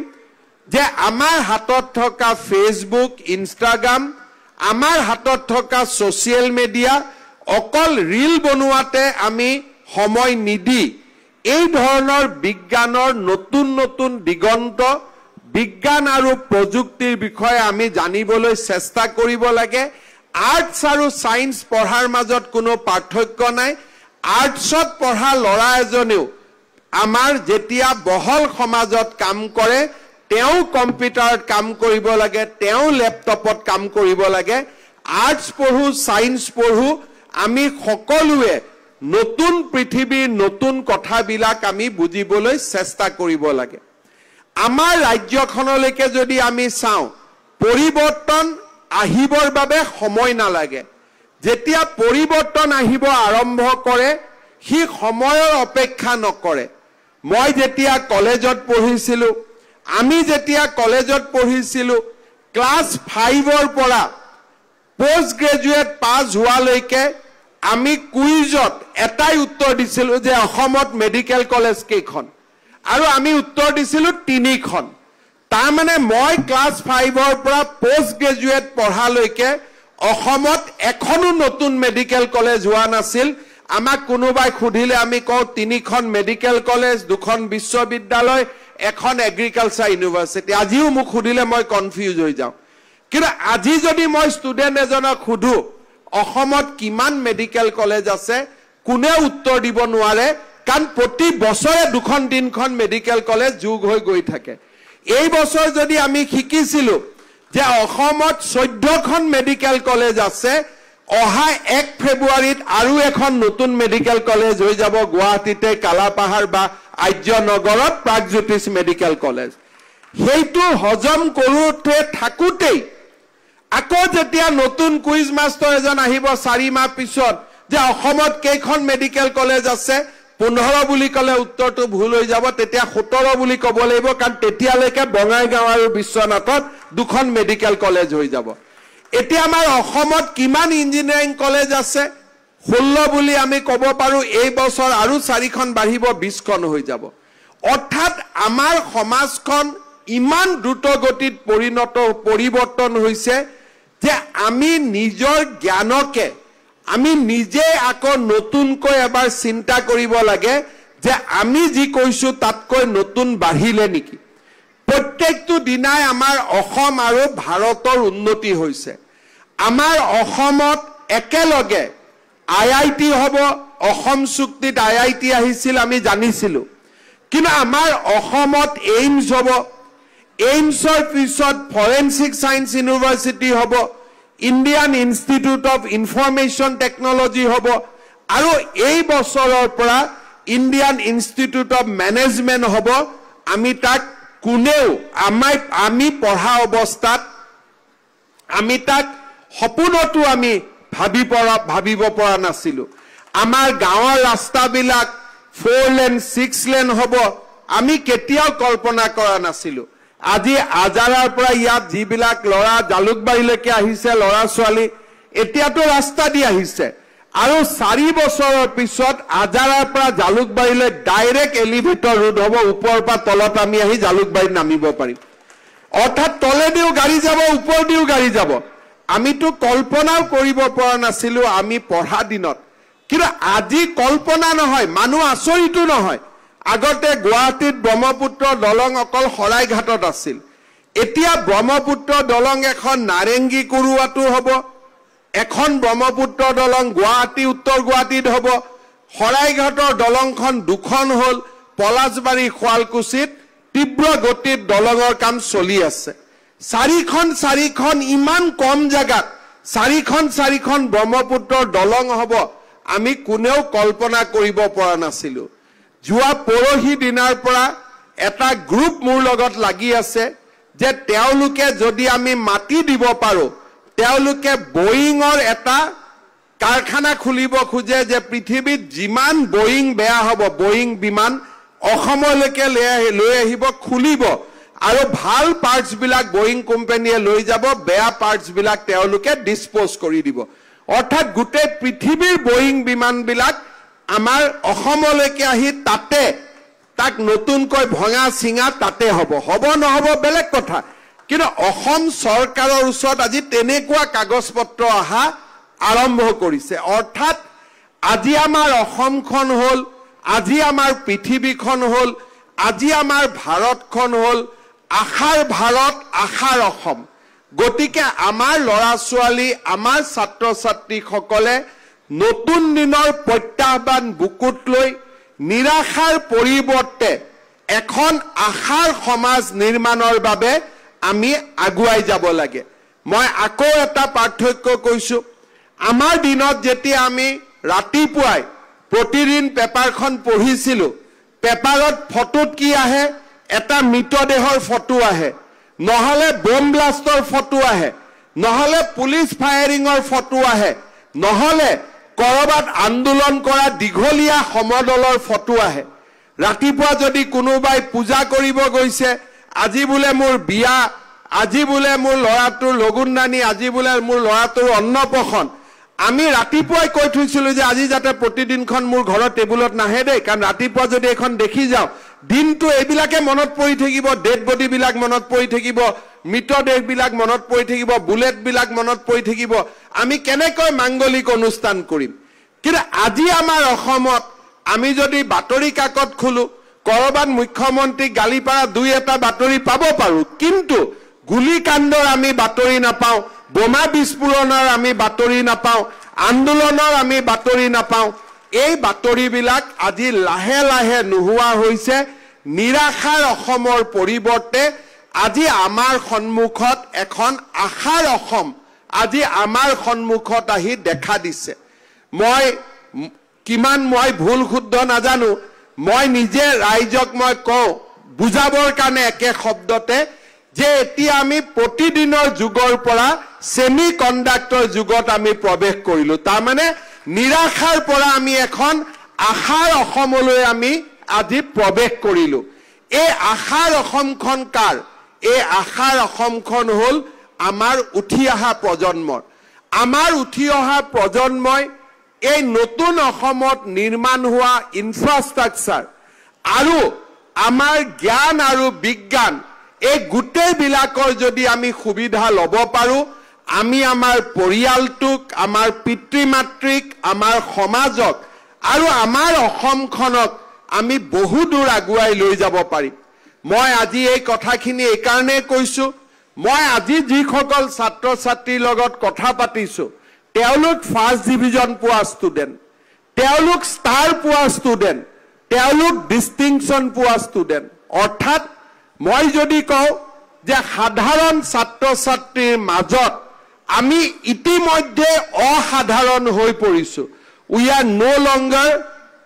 যে আমাৰ হাতত থকা ফেসবুক ইনষ্টাগ্ৰাম আমাৰ হাতত থকা সোশ্যাল মিডিয়া অকল ৰীল বনোৱাতে আমি সময় নিদি এই ধৰণৰ বিজ্ঞানৰ নতুন নতুন দিগন্ত বিজ্ঞান আৰু প্ৰযুক্তিৰ বিষয়ে আমি জানিবলৈ চেষ্টা কৰিব লাগে আৰ্টছ আৰু সায়েন্স পঢ়াৰ মাজত কোনো পাৰ্থক্য নাই আৰ্টছত পঢ়া ল'ৰা এজনেও আমাৰ যেতিয়া বহল সমাজত কাম কৰে তেও কম্পিউটাৰত কাম কৰিব লাগে তেও ল্যাপটপত কাম কৰিব লাগে আৰ্টছ পঢ়ু সায়েন্স পঢ়ু আমি সকলোৱে নতুন পৃথিৱীৰ নতুন কথাবিলাক আমি বুজিবলৈ চেষ্টা কৰিব লাগে আমাৰ ৰাজ্যখনলৈকে যদি আমি চাওঁ পৰিৱৰ্তন আহিবৰ বাবে সময় নালাগে যেতিয়া পৰিৱৰ্তন আহিব আৰম্ভ কৰে হি সময়ৰ অপেক্ষা নকৰে মই যেতিয়া কলেজত পঢ়িছিলো আমি যেতিয়া কলেজত পঢ়িছিলো ক্লাস 5ৰ পৰা পোষ্ট গ্ৰেজুৱেট পাস হোৱালৈকে আমি কুইজত এটাই উত্তৰ দিছিলো যে অসমত মেডিকেল কলেজ কেইখন আৰু আমি উত্তৰ দিছিলো 3খন তাৰ মানে মই ক্লাস 5ৰ পৰা পোষ্ট গ্ৰেজুৱেট পঢ়ালৈকে অসমত এখনো নতুন মেডিকেল কলেজ হোৱা নাছিল আমাক কোনোবাই খুদিলে আমি কও 3খন মেডিকেল কলেজ 2খন বিশ্ববিদ্যালয় এখন এগ্ৰিকালচাৰ ইউনিভাৰ্সিটি আজিও মোক খুদিলে মই কনফিউজ হৈ যাও কিন্তু আজি যদি মই ষ্টুডেন্ট এজনক খুদু অসমত কিমান মেডিকেল কলেজ আছে কোনে উত্তৰ দিব নোৱাৰে কাৰণ প্ৰতি বছৰে 2খন 3খন মেডিকেল কলেজ যোগ হৈ গৈ থাকে এই বছৰ যদি আমি শিকিছিলো যে অসমত 14খন মেডিকেল কলেজ আছে অহা 1 ফেব্ৰুৱাৰীত আৰু এখন নতুন মেডিকেল কলেজ হৈ যাব গুৱাহাটীতে কালাপাহাৰ বা আৰ্যনগৰত প্ৰাগজ্যোতিষ মেডিকেল কলেজ হেইটো হজম কৰোতে থাকুতেই আকৌ যেতিয়া নতুন কুইজ মাষ্টাৰ এজন আহিব 4 মাহ পিছত যে অসমত কেইখন মেডিকেল কলেজ আছে 15 বুলি ক'লে উত্তৰটো ভুল হৈ যাব তেতিয়া 17 বুলি ক'ব লাগিব কাৰণ তেতিয়ালৈকে বঙাইগাঁও আৰু বিশ্বনাথত দুখন মেডিকেল কলেজ হৈ যাব এতিয়া আমাৰ অসমত কিমান ইঞ্জিনিয়াৰিং কলেজ আছে 16 বুলি আমি ক'ব পাৰো এই বছৰ আৰু 4খন বাঢ়িব 20খন হৈ যাব অৰ্থাৎ আমাৰ সমাজখন ইমান দ্ৰুত গতিত পৰিৱৰ্তন হৈছে যে আমি নিজৰ জ্ঞানকে আমি নিজে আকৌ নতুনকৈ এবাৰ চিন্তা কৰিব লাগে যে আমি যি কৈছো তাতকৈ নতুন বাঢ়িলে নেকি প্ৰত্যেকটো দিনাই আমাৰ অসম আৰু ভাৰতৰ উন্নতি হৈছে আমাৰ অসমত একেলগে IIT হ'ব অসম চুক্তিত IIT আহিছিল আমি জানিছিলো কিন্তু আমাৰ অসমত এইমছ হ'ব এইমছৰ পিছত ফৰেনসিক সায়েন্স ইউনিভাৰ্সিটি হ'ব Indian institute of information technology হ'ব আৰু এই বছৰৰ পৰা ইণ্ডিয়ান ইনষ্টিটিউট অফ মেনেজমেণ্ট হ'ব আমি তাক কোনেও আমি পঢ়া অৱস্থাত আমি তাক সপোনতো আমি ভাবিব পৰা নাছিলো আমাৰ গাঁৱৰ ৰাস্তাবিলাক 4 লেন 6 লেন হ'ব আমি কেতিয়াও কল্পনা কৰা নাছিলো আজি আজাৰাৰ পৰা ইয়াত যিবিলাক লৰা জালুকবাৰীলৈকে আহিছে লৰা ছোৱালী এতিয়াতো ৰাস্তা দি আহিছে আৰু 4 বছৰৰ পিছত আজাৰাৰ পৰা জালুকবাৰীলৈ ডাইৰেক্ট এলিভেটৰ ৰোড হ'ব ওপৰৰ পৰা তলত আমি আহি জালুকবাৰীত নামিব পাৰিম অৰ্থাৎ তলেদিও গাড়ী যাব ওপৰদিও গাড়ী যাব আমিতো কল্পনাও কৰিব পৰা নাছিলো আমি পঢ়া দিনত কিন্তু আজি কল্পনা নহয় মানুহ আচৰিতো নহয় আগতে গুৱাহাটীত ব্ৰহ্মপুত্ৰ দলং অকল শৰাইঘাটত আছিল এতিয়া ব্ৰহ্মপুত্ৰ দলং এখন নাৰেংগী কুৰুৱাটো হ'ব এখন ব্ৰহ্মপুত্ৰ দলং গুৱাহাটী উত্তৰ গুৱাহাটীত হ'ব শৰাইঘাটৰ দলংখন দুখন হ'ল পলাশবাৰী শুৱালকুছিত তীব্ৰ গতিত দলঙৰ কাম চলি আছে 4খন ইমান কম জায়গাত 4খন ব্ৰহ্মপুত্ৰৰ দলং হ'ব আমি কোনেও কল্পনা কৰিব পৰা নাছিলো যোৱা পৰহি দিনাৰ পৰা এটা গ্ৰুপ মোৰ লগত লাগি আছে যে তেওঁলোকে যদি আমি মাটি দিব পাৰো তেওঁলোকে বোয়িংৰ এটা কাৰখানা খুলিব খুজে যে পৃথিৱীত যিমান বোয়িং বেয়া হ'ব বোয়িং বিমান অসমলৈকে লৈ আহিব খুলিব আৰু ভাল পাৰ্টস বিলাক বোয়িং কোম্পানীয়ে লৈ যাব বেয়া পাৰ্টস বিলাক তেওঁলোকে ডিসপোজ কৰি দিব অৰ্থাৎ গোটেই পৃথিৱীৰ বোয়িং বিমান বিলাক আমাৰ অসমলৈকে আহি তাতে তাক নতুনকৈ ভঙা সিঙা তাতে হ'ব নহব বেলেগ কথা কিন্তু অসম চৰকাৰৰ ওচৰত আজি তেনেকুৱা কাগজপত্ৰ আহা আৰম্ভ কৰিছে অৰ্থাৎ আজি আমাৰ অসমখন হ'ল আজি আমাৰ পৃথিৱীখন হ'ল আজি আমাৰ ভাৰতখন হ'ল আশাৰ ভাৰত আশাৰ অসম গতিকে আমাৰ লৰা ছোৱালী আমাৰ ছাত্ৰ ছাত্ৰীসকলে নতুন দিনৰ প্ৰত্যাহ্বান বুকুত লৈ নিৰাশাৰ পৰিৱৰ্তে এখন আশাৰ সমাজ নিৰ্মাণৰ বাবে আমি আগুৱাই যাব লাগে মই আকৌ এটা পাৰ্থক্য কৈছো আমাৰ দিনত যেতিয়া আমি ৰাতিপুৱাই প্ৰতিদিন পেপাৰখন পঢ়িছিলো পেপাৰত ফটোত কি আহে এটা মৃতদেহৰ ফটো আহে নহলে বম ব্লাষ্টৰ ফটো আহে নহলে পুলিশ ফায়াৰিংৰ ফটো আহে নহলে কৰবাত আন্দোলন কৰা দীঘলীয়া সমদলৰ ফটো আহে ৰাতিপুৱা যদি কোনোবাই পূজা কৰিব গৈছে আজি বুলে মোৰ বিয়া আজি বুলে মোৰ লৰাটোৰ লগুণদানী আজি বুলে মোৰ লৰাটোৰ অন্নপ্ৰসন আমি ৰাতিপুৱাই কৈ থৈছিলো যে আজি যাতে প্ৰতিদিনখন মোৰ ঘৰৰ টেবুলত নাহে দেই কাৰণ ৰাতিপুৱা যদি এখন দেখি যাও দিনটো এইবিলাকে মনত পৰি থাকিব ডেড বডি বিলাক মনত পৰি থাকিব মৃতদেহ বিলাক মনত পৰি থাকিব বুলেট বিলাক মনত পৰি থাকিব আমি কেনেকৈ মাঙ্গলিক অনুষ্ঠান কৰিম কিন্তু আজি আমাৰ অসমত আমি যদি বাতৰি কাকত খুলো কৰবাত মুখ্যমন্ত্ৰী গালিপাৰা দুই এটা বাতৰি পাব পাৰো কিন্তু গুলিকাণ্ডৰ আমি বাতৰি নাপাও বোমা বিস্ফোৰণৰ আমি বাতৰি নাপাও আন্দোলনৰ আমি বাতৰি নাপাও এই বাতৰিবিলাক আজি লাহে লাহে নোহোৱা হৈছে নিৰাশাৰ অসমৰ পৰিৱৰ্তে আজি আমাৰ সন্মুখত এখন আশাৰ অসম আজি আমাৰ সন্মুখত আহি দেখা দিছে মই কিমান মই ভুল শুদ্ধ নাজানো মই নিজে ৰাইজক মই কওঁ বুজাবৰ কাৰণে একে শব্দতে যে এতিয়া আমি প্ৰতিদিনৰ যুগৰ পৰা সেমি কণ্ডাক্টৰ যুগত আমি প্ৰৱেশ কৰিলো তাৰ মানে নিৰাশাৰ পৰা আমি এখন আশাৰ অসমলৈ আমি আজি প্ৰৱেশ কৰিলো এই আশাৰ অসমখন কাৰ এই আশাৰ অসমখন হল আমাৰ উঠি অহা প্ৰজন্মৰ আমাৰ উঠি অহা প্ৰজন্মই এই নতুন অসমত নিৰ্মাণ হোৱা ইনফ্ৰাষ্ট্ৰাকচাৰ আৰু আমাৰ জ্ঞান আৰু বিজ্ঞান এই গোটেই বিলাকৰ যদি আমি সুবিধা লব পাৰো আমি আমাৰ পৰিয়ালটোক আমাৰ পিতৃ মাতৃক আমাৰ সমাজক আৰু আমাৰ অসমখনক আমি বহু দূৰ আগুৱাই লৈ যাব পাৰিম মই আজি এই কথাখিনি এই কাৰণে কৈছো মই আজি যিসকল ছাত্ৰ ছাত্ৰীৰ লগত কথা পাতিছো তেওঁলোক ফাৰ্ষ্ট ডিভিজন পোৱা ষ্টুডেণ্ট তেওঁলোক ষ্টাৰ পোৱা ষ্টুডেণ্ট তেওঁলোক ডিষ্টিংচন পোৱা ষ্টুডেণ্ট অৰ্থাৎ মই যদি কওঁ যে সাধাৰণ ছাত্ৰ ছাত্ৰীৰ মাজত আমি ইতিমধ্যে অসাধাৰণ হৈ পৰিছো we are no longer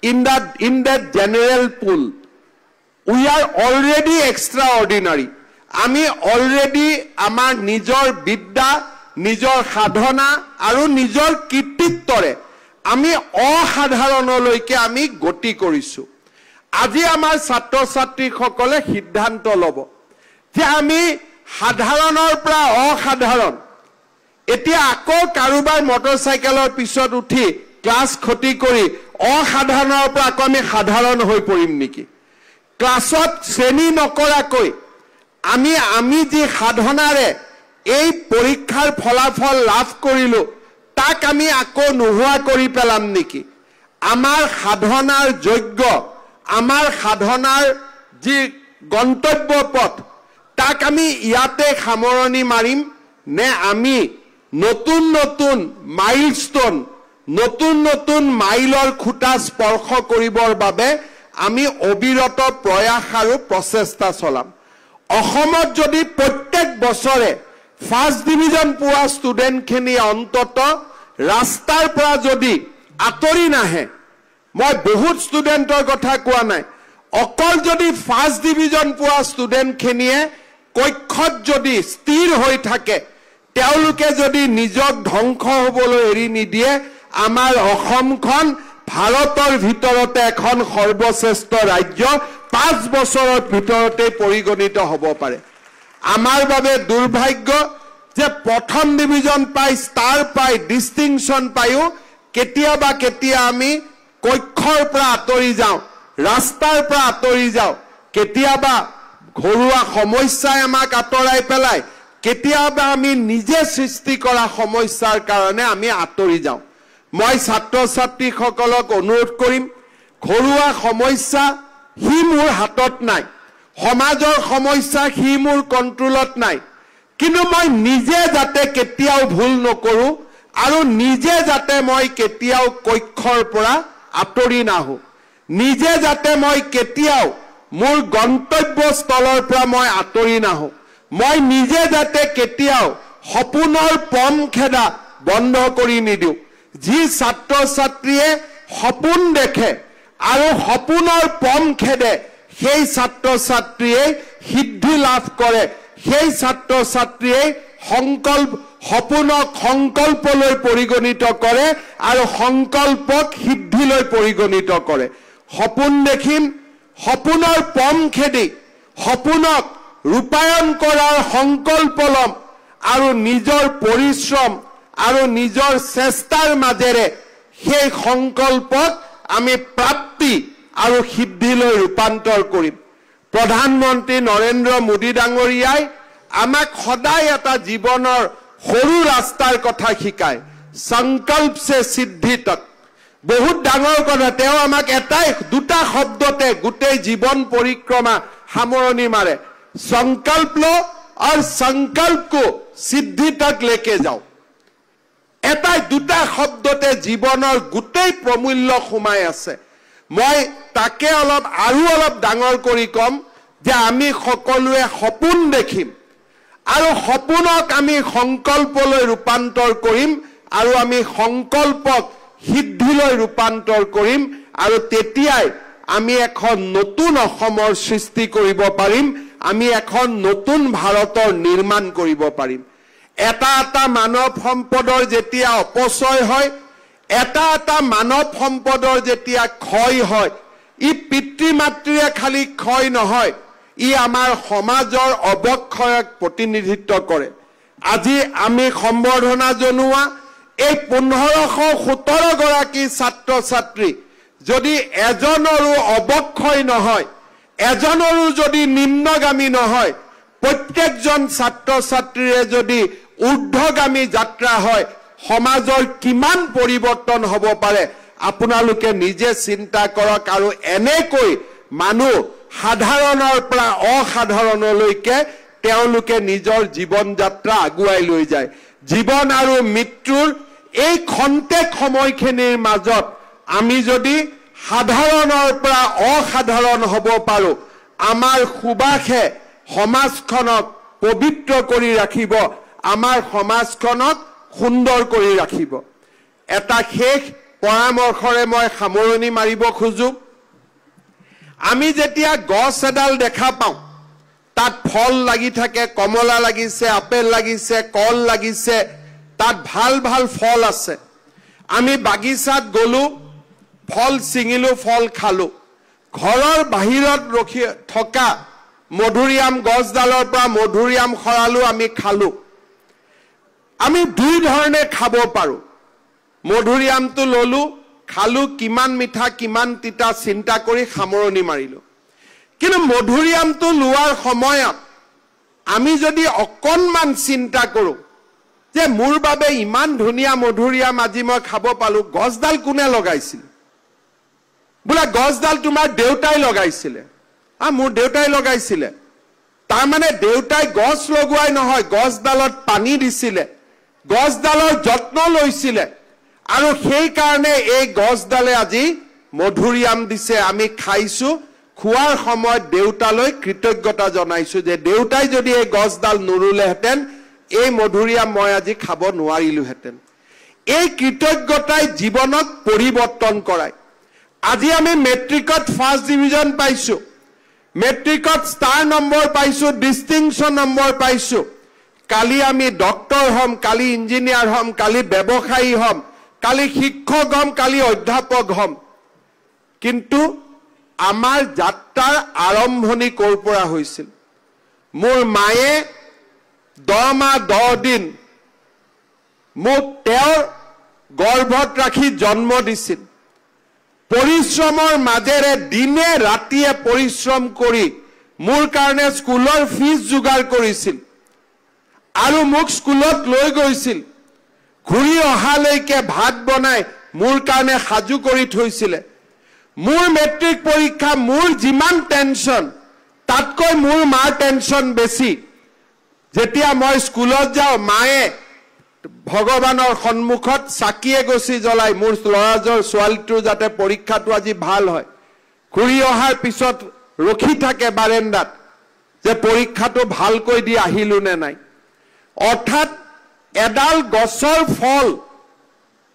in that general pool we are already extraordinary আমি already আমাৰ নিজৰ বিদ্যা নিজৰ সাধনা আৰু নিজৰ কীৰ্তিত্বৰে আমি অসাধাৰণলৈকে আমি গতি কৰিছো আজি আমাৰ ছাত্ৰ ছাত্ৰীসকলে সিদ্ধান্ত ল'ব যে আমি সাধাৰণৰ পৰা অসাধাৰণ এতিয়া আকৌ কাৰোবাৰ মটৰচাইকেলৰ পিছত উঠি ক্লাছ খতি কৰি অসাধাৰণৰ পৰা আকৌ আমি সাধাৰণ হৈ পৰিম নেকি ক্লাছত শ্ৰেণী নকৰাকৈ আমি যি সাধনাৰে এই পৰীক্ষাৰ ফলাফল লাভ কৰিলো তাক আমি আকৌ নোহোৱা কৰি পেলাম নেকি আমাৰ সাধনাৰ যোগ্য আমাৰ সাধনাৰ যি গন্তব্য পথ তাক আমি ইয়াতে সামৰণি মাৰিম নে আমি নতুন নতুন মাইলস্টোন নতুন নতুন মাইলৰ খুঁটা স্পৰ্শ কৰিবৰ বাবে আমি অবিৰত প্ৰয়াস আৰু প্ৰচেষ্টা চলাম অসমত যদি প্ৰত্যেক বছৰে ফাৰ্ষ্ট ডিভিজন পোৱা ষ্টুডেণ্টখিনি অন্তত ৰাস্তাৰ পৰা যদি আঁতৰি নাহে মই বহুত ষ্টুডেণ্টৰ কথা কোৱা নাই অকল যদি ফাৰ্ষ্ট ডিভিজন পোৱা ষ্টুডেণ্টখিনিয়ে কক্ষত যদি স্থিৰ হৈ থাকে তেওঁলোকে যদি নিজক ধ্বংস হ'বলৈ এৰি নিদিয়ে আমাৰ অসমখন ভাৰতৰ ভিতৰতে এখন সৰ্বশ্ৰেষ্ঠ ৰাজ্য 5 বছৰৰ ভিতৰতে পৰিগণিত হ'ব পাৰে আমাৰ বাবে দুৰ্ভাগ্য যে প্ৰথম ডিভিজন পাই ষ্টাৰ পাই ডিষ্টিংচন পায়ো কেতিয়া আমি কক্ষৰ পৰা আঁতৰি যাওঁ ৰাস্তাৰ পৰা আঁতৰি যাওঁ কেতিয়াবা ঘৰুৱা সমস্যাই আমাক আঁতৰাই পেলাই কেতিয়াবা আমি নিজে সৃষ্টি কৰা সমস্যাৰ কাৰণে আমি আঁতৰি যাওঁ মই ছাত্ৰ ছাত্ৰীসকলক অনুৰোধ কৰিম ঘৰুৱা সমস্যা হি মোৰ হাতত নাই সমাজৰ সমস্যা হি মোৰ কন্ট্ৰোলত নাই কিন্তু মই নিজে যাতে কেতিয়াও ভুল নকৰো আৰু নিজে যাতে মই কেতিয়াও কক্ষৰ পৰা আঁতৰি নাহো নিজে যাতে মই কেতিয়াও মোৰ গন্তব্যস্থলৰ পৰা মই আঁতৰি নাহো মই নিজে যাতে কেতিয়াও সপোনৰ পম খেদা বন্ধ কৰি নিদিওঁ যি ছাত্ৰ ছাত্ৰীয়ে সপোন দেখে আৰু সপোনৰ পম খেদে সেই ছাত্ৰ ছাত্ৰীয়ে সিদ্ধি লাভ কৰে সেই ছাত্ৰ ছাত্ৰীয়ে সপোনক সংকল্পলৈ পৰিগণিত কৰে আৰু সংকল্পক সিদ্ধিলৈ পৰিগণিত কৰে সপোন দেখিম সপোনৰ পম খেদি সপোনক ৰূপায়ণ কৰাৰ সংকল্প লম আৰু নিজৰ পৰিশ্ৰম আৰু নিজৰ চেষ্টাৰ মাজেৰে সেই সংকল্পক আমি প্ৰাপ্তি আৰু সিদ্ধিলৈ ৰূপান্তৰ কৰিম প্ৰধানমন্ত্ৰী নৰেন্দ্ৰ মোদী ডাঙৰীয়াই আমাক সদায় এটা জীৱনৰ সৰু ৰাস্তাৰ কথা শিকায় সংকল্প সে সিদ্ধি তক বহুত ডাঙৰ কথা তেওঁ আমাক এটাই দুটা শব্দতে গোটেই জীৱন পৰিক্ৰমা সামৰণি মাৰে संकल्प लो और संकल्प को सिद्धि तक लेके जाओ एटा दुटा शब्दते जीवনৰ গোটেই প্ৰমূল্য সোমাই আছে মই তাকে অলপ ডাঙৰ কৰি কম যে আমি সকলোৱে সপোন দেখিম আৰু সপোনক আমি সংকল্পলৈ ৰূপান্তৰ কৰিম আৰু আমি সংকল্পক সিদ্ধিলৈ ৰূপান্তৰ কৰিম আৰু তেতিয়াই আমি এখন নতুন অসমৰ সৃষ্টি কৰিব পাৰিম আমি এখন নতুন ভাৰতৰ নিৰ্মাণ কৰিব পাৰিম এটা এটা মানৱ সম্পদৰ যেতিয়া অপচয় হয় এটা এটা মানৱ সম্পদৰ যেতিয়া ক্ষয় হয় ই পিতৃ মাতৃয়ে খালি ক্ষয় নহয় ই আমাৰ সমাজৰ অৱক্ষয়ক প্ৰতিনিধিত্ব কৰে আজি আমি সম্বৰ্ধনা জনোৱা এই 1517 গৰাকী ছাত্ৰ ছাত্ৰী যদি এজনৰো অৱক্ষয় নহয় এজনৰো যদি নিম্নগামী নহয় প্ৰত্যেকজন ছাত্ৰ ছাত্ৰীৰে যদি ঊৰ্ধ্বগামী যাত্ৰা হয় সমাজৰ কিমান পৰিৱৰ্তন হ'ব পাৰে আপোনালোকে নিজে চিন্তা কৰক আৰু এনেকৈ মানুহ সাধাৰণৰ পৰা অসাধাৰণলৈকে তেওঁলোকে নিজৰ জীৱন যাত্ৰা আগুৱাই লৈ যায় জীৱন আৰু মৃত্যুৰ এই খন্তেক সময়খিনিৰ মাজত আমি যদি সাধাৰণৰ পৰা অসাধাৰণ হ'ব পাৰো আমাৰ সুবাসে সমাজখনক পবিত্ৰ কৰি ৰাখিব আমাৰ সমাজখনক সুন্দৰ কৰি ৰাখিব এটা শেষ পৰামৰ্শৰে মই সামৰণি মাৰিব খুজো আমি যেতিয়া গছ এডাল দেখা পাওঁ তাত ফল লাগি থাকে কমলা লাগিছে আপেল লাগিছে কল লাগিছে তাত ভাল ভাল ফল আছে আমি বাগিচাত গলো ফল ছিঙিলো ফল খালো ঘৰৰ বাহিৰত ৰখি থকা মধুৰিআম গছডালৰ পৰা মধুৰিআম খৰালো আমি খালো আমি দুই ধৰণে খাব পাৰো মধুৰিআমটো ললো খালো কিমান মিঠা কিমান তিতা চিন্তা কৰি সামৰণি মাৰিলো কিন্তু মধুৰিআমটো লোৱাৰ সময়ত আমি যদি অকণমান চিন্তা কৰো যে মোৰ বাবে ইমান ধুনীয়া মধুৰিআম আজি মই খাব পালো গছডাল কোনে লগাইছিল বোলে গছডাল তোমাৰ দেউতাই লগাইছিলে মোৰ দেউতাই লগাইছিলে তাৰ মানে দেউতাই গছ লগোৱাই নহয় গছডালত পানী দিছিলে গছডালৰ যত্ন লৈছিলে আৰু সেই কাৰণে এই গছডালে আজি মধুৰিআম দিছে আমি খাইছো খোৱাৰ সময়ত দেউতালৈ কৃতজ্ঞতা জনাইছো যে দেউতাই যদি এই গছডাল নুৰুলেহেঁতেন এই মধুৰিআম মই আজি খাব নোৱাৰিলোহেঁতেন এই কৃতজ্ঞতাই জীৱনক পৰিৱৰ্তন কৰায় আজি আমি মেট্ৰিকত ফাৰ্ষ্ট ডিভিজন পাইছো মেট্ৰিকত ষ্টাৰ নম্বৰ পাইছো ডিষ্টিংশ্যন নম্বৰ পাইছো কালি আমি ডক্টৰ হম কালি ইঞ্জিনিয়াৰ হম কালি ব্যৱসায়ী হম কালি শিক্ষক হম কালি অধ্যাপক হম কিন্তু আমাৰ যাত্ৰাৰ আৰম্ভণি ক'ৰ পৰা হৈছিল মোৰ মায়ে 10 মাহ 10 দিন মোক তেওঁৰ গৰ্ভত ৰাখি জন্ম দিছিল পৰিশ্ৰমৰ মাজেৰে দিনে ৰাতিয়ে পৰিশ্ৰম কৰি মোৰ কাৰণে স্কুলৰ ফিজ যোগাৰ কৰিছিল আৰু মোক স্কুলত লৈ গৈছিল ঘূৰি অহালৈকে ভাত বনাই মোৰ কাৰণে সাজু কৰি থৈছিল মোৰ মেট্ৰিক পৰীক্ষা মোৰ যিমান টেনচন তাতকৈ মোৰ মাৰ টেনচন বেছি যেতিয়া মই স্কুলত যাওঁ মায়ে ভগৱানৰ সন্মুখত চাকিয়ে গছি জ্বলাই মোৰ ল'ৰাজৰ ছোৱালীটোৰ যাতে পৰীক্ষাটো আজি ভাল হয় ঘূৰি অহাৰ পিছত ৰখি থাকে বাৰেন্দাত যে পৰীক্ষাটো ভালকৈ দি আহিলো নে নাই অৰ্থাৎ এডাল গছৰ ফল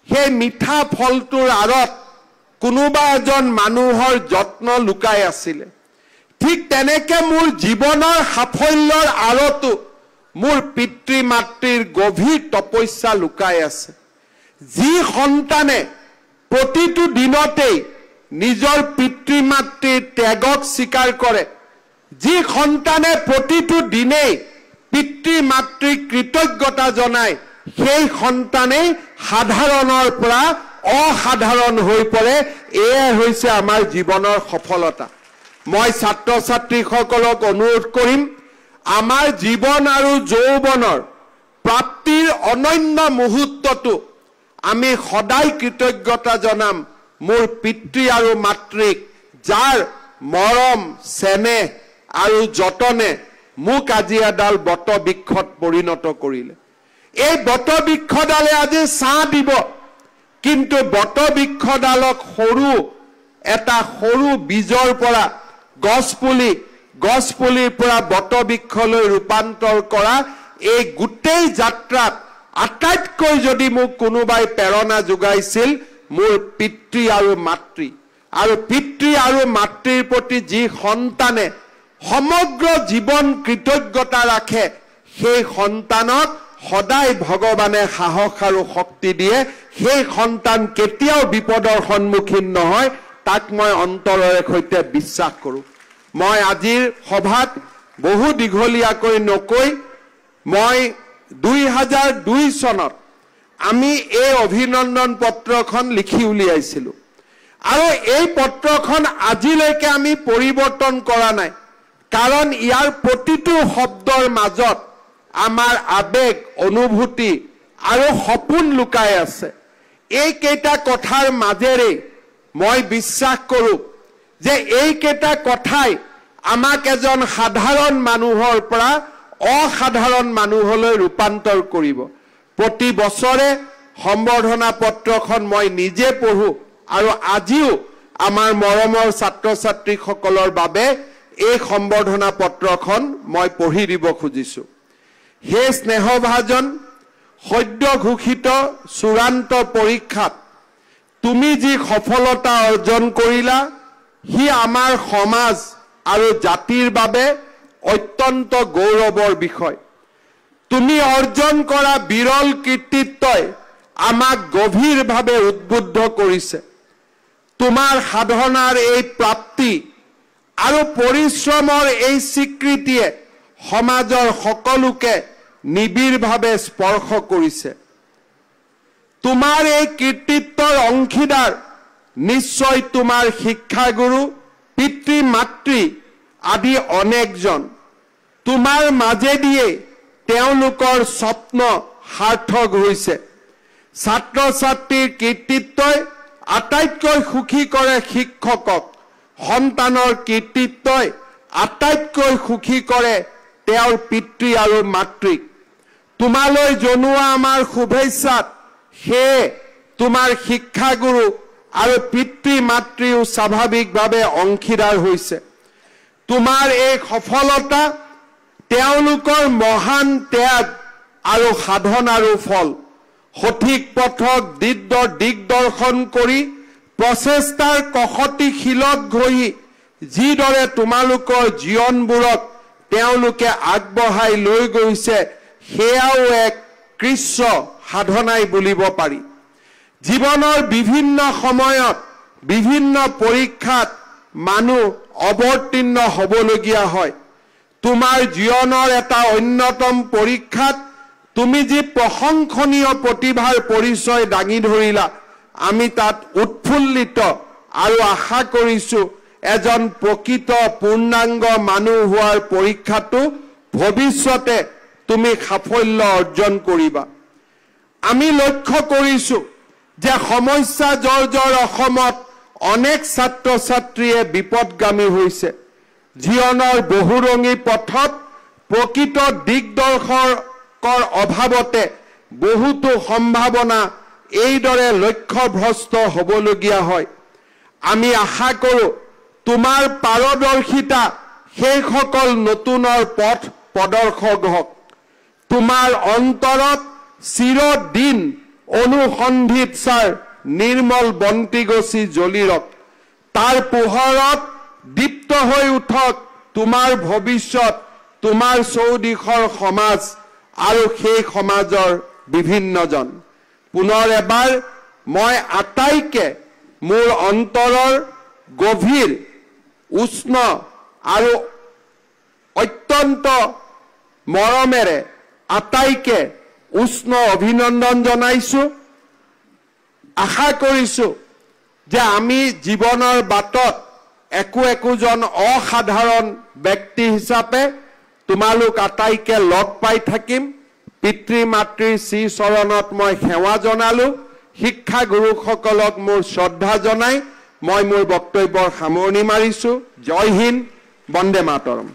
সেই মিঠা ফলটোৰ আঁৰত কোনোবা এজন মানুহৰ যত্ন লুকাই আছিল ঠিক তেনেকে মোৰ জীৱনৰ সাফল্যৰ আঁৰতো মোৰ পিতৃ মাতৃৰ গভীৰ তপস্যা লুকাই আছে যি সন্তানে প্ৰতিটো দিনতেই নিজৰ পিতৃ মাতৃৰ ত্যাগক স্বীকাৰ কৰে যি সন্তানে প্ৰতিটো দিনেই পিতৃ মাতৃক কৃতজ্ঞতা জনায় সেই সন্তানেই সাধাৰণৰ পৰা অসাধাৰণ হৈ পৰে এয়াই হৈছে আমাৰ জীৱনৰ সফলতা মই ছাত্ৰ ছাত্ৰীসকলক অনুৰোধ কৰিম আমাৰ জীৱন আৰু যৌৱনৰ প্ৰাপ্তিৰ অনন্য মুহূৰ্তটো আমি সদায় কৃতজ্ঞতা জনাম মোৰ পিতৃ আৰু মাতৃক যাৰ মৰম চেনেহ আৰু যতনে মোক আজি এডাল বটবৃক্ষত পৰিণত কৰিলে এই বটবৃক্ষডালে আজি ছাঁ দিব কিন্তু বটবৃক্ষডালক এটা সৰু বীজৰ পৰা গছপুলিৰ পৰা বটবৃক্ষলৈ ৰূপান্তৰ কৰা এই গোটেই যাত্ৰাত আটাইতকৈ যদি মোক কোনোবাই প্ৰেৰণা যোগাইছিল মোৰ পিতৃ আৰু মাতৃ আৰু পিতৃ আৰু মাতৃৰ প্ৰতি যি সন্তানে সমগ্ৰ জীৱন কৃতজ্ঞতা ৰাখে সেই সন্তানক সদায় ভগৱানে সাহস আৰু শক্তি দিয়ে সেই সন্তান কেতিয়াও বিপদৰ সন্মুখীন নহয় তাক মই অন্তৰেৰে সৈতে বিশ্বাস কৰোঁ মই আজিৰ সভাত বহু দীঘলীয়াকৈ নকৈ মই 2002 চনত আমি এই অভিনন্দন পত্ৰখন লিখি উলিয়াইছিলোঁ আৰু এই পত্ৰখন আজিলৈকে আমি পৰিৱৰ্তন কৰা নাই কাৰণ ইয়াৰ প্ৰতিটো শব্দৰ মাজত আমাৰ আবেগ অনুভূতি আৰু সপোন লুকাই আছে এই কেইটা কথাৰ মাজেৰে মই বিশ্বাস কৰোঁ যে এই কেইটা কথাই আমাক এজন সাধাৰণ মানুহৰ পৰা অসাধাৰণ মানুহলৈ ৰূপান্তৰ কৰিব প্ৰতি বছৰে সম্বৰ্ধনা পত্ৰখন মই নিজে পঢ়ো আৰু আজিও আমাৰ মৰমৰ ছাত্ৰ ছাত্ৰীসকলৰ বাবে এই সম্বৰ্ধনা পত্ৰখন মই পঢ়ি দিব খুজিছোঁ হে স্নেহভাজন সদ্য ঘোষিত চূড়ান্ত পৰীক্ষাত তুমি যি সফলতা অৰ্জন কৰিলা হি আমাৰ সমাজ আৰু জাতিৰ বাবে অত্যন্ত গৌৰৱৰ বিষয় তুমি অৰ্জন কৰা বিৰল কীৰ্তিত্বই আমাক গভীৰভাৱে উদ্বুদ্ধ কৰিছে তোমাৰ সাধনাৰ এই প্ৰাপ্তি আৰু পৰিশ্ৰমৰ এই স্বীকৃতিয়ে সমাজৰ সকলোকে নিবিড়ভাৱে স্পৰ্শ কৰিছে তোমাৰ এই কীৰ্তিত্বৰ অংশীদাৰ নিশ্চয় তোমাৰ শিক্ষাগুৰু পিতৃ মাতৃ আদি অনেকজন তোমাৰ মাজেদিয়ে তেওঁলোকৰ স্বপ্ন সাৰ্থক হৈছে ছাত্ৰ ছাত্ৰীৰ কীৰ্তিত্বই আটাইতকৈ সুখী কৰে শিক্ষকক সন্তানৰ কীৰ্তিত্বই আটাইতকৈ সুখী কৰে তেওঁৰ পিতৃ আৰু মাতৃক তোমালৈ জনোৱা আমাৰ শুভেচ্ছাত সেয়ে তোমাৰ শিক্ষাগুৰু আৰু পিতৃ মাতৃও স্বাভাৱিকভাৱে অংশীদাৰ হৈছে তোমাৰ এই সফলতা তেওঁলোকৰ মহান ত্যাগ আৰু সাধনাৰো ফল সঠিক পথক দিগদৰ্শন কৰি প্ৰচেষ্টাৰ কষটি শিলত ঘঁহি যিদৰে তোমালোকৰ জীৱনবোৰক তেওঁলোকে আগবঢ়াই লৈ গৈছে সেয়াও এক কৃষ্ণ সাধনাই বুলিব পাৰি জীৱনৰ বিভিন্ন সময়ত বিভিন্ন পৰীক্ষাত মানুহ অৱতীৰ্ণ হ'বলগীয়া হয় তোমাৰ জীৱনৰ এটা অন্যতম পৰীক্ষাত তুমি যি প্ৰশংসনীয় প্ৰতিভাৰ পৰিচয় দাঙি ধৰিলা আমি তাত উৎফুল্লিত আৰু আশা কৰিছোঁ এজন প্ৰকৃত পূৰ্ণাংগ মানুহ হোৱাৰ পৰীক্ষাটো ভৱিষ্যতে তুমি সাফল্য অৰ্জন কৰিবা আমি লক্ষ্য কৰিছোঁ যে সমস্যা জৰ্জৰ অসমত অনেক ছাত্ৰ ছাত্ৰীয়ে বিপদগামী হৈছে জীৱনৰ বহুৰঙী পথত প্ৰকৃত দিগদৰ্শকৰ অভাৱতে বহুতো সম্ভাৱনা এইদৰে লক্ষ্যভ্ৰষ্ট হ'বলগীয়া হয় আমি আশা কৰোঁ তোমাৰ পাৰদৰ্শিতা সেইসকল নতুনৰ পথ প্ৰদৰ্শক হওক তোমাৰ অন্তৰত চিৰদিন অনুসন্ধিত ছাৰ নিৰ্মল বন্তিগছি জ্বলিৰক তাৰ পোহৰত দীপ্ত হৈ উঠক তোমাৰ ভৱিষ্যত তোমাৰ চৌদিশৰ সমাজ আৰু সেই সমাজৰ বিভিন্নজন পুনৰ এবাৰ মই আটাইকে মোৰ অন্তৰৰ গভীৰ উষ্ণ আৰু অত্যন্ত মৰমেৰে আটাইকে উষ্ণ অভিনন্দন জনাইছোঁ আশা কৰিছোঁ যে আমি জীৱনৰ বাটত একোজন অসাধাৰণ ব্যক্তি হিচাপে তোমালোক আটাইকে লগ পাই থাকিম পিতৃ মাতৃৰ শ্ৰী চৰণত মই সেৱা জনালোঁ শিক্ষাগুৰুসকলক মোৰ শ্ৰদ্ধা জনাই মই মোৰ বক্তব্যৰ সামৰণি মাৰিছোঁ জয় হিন্দ বন্দে মাতৰম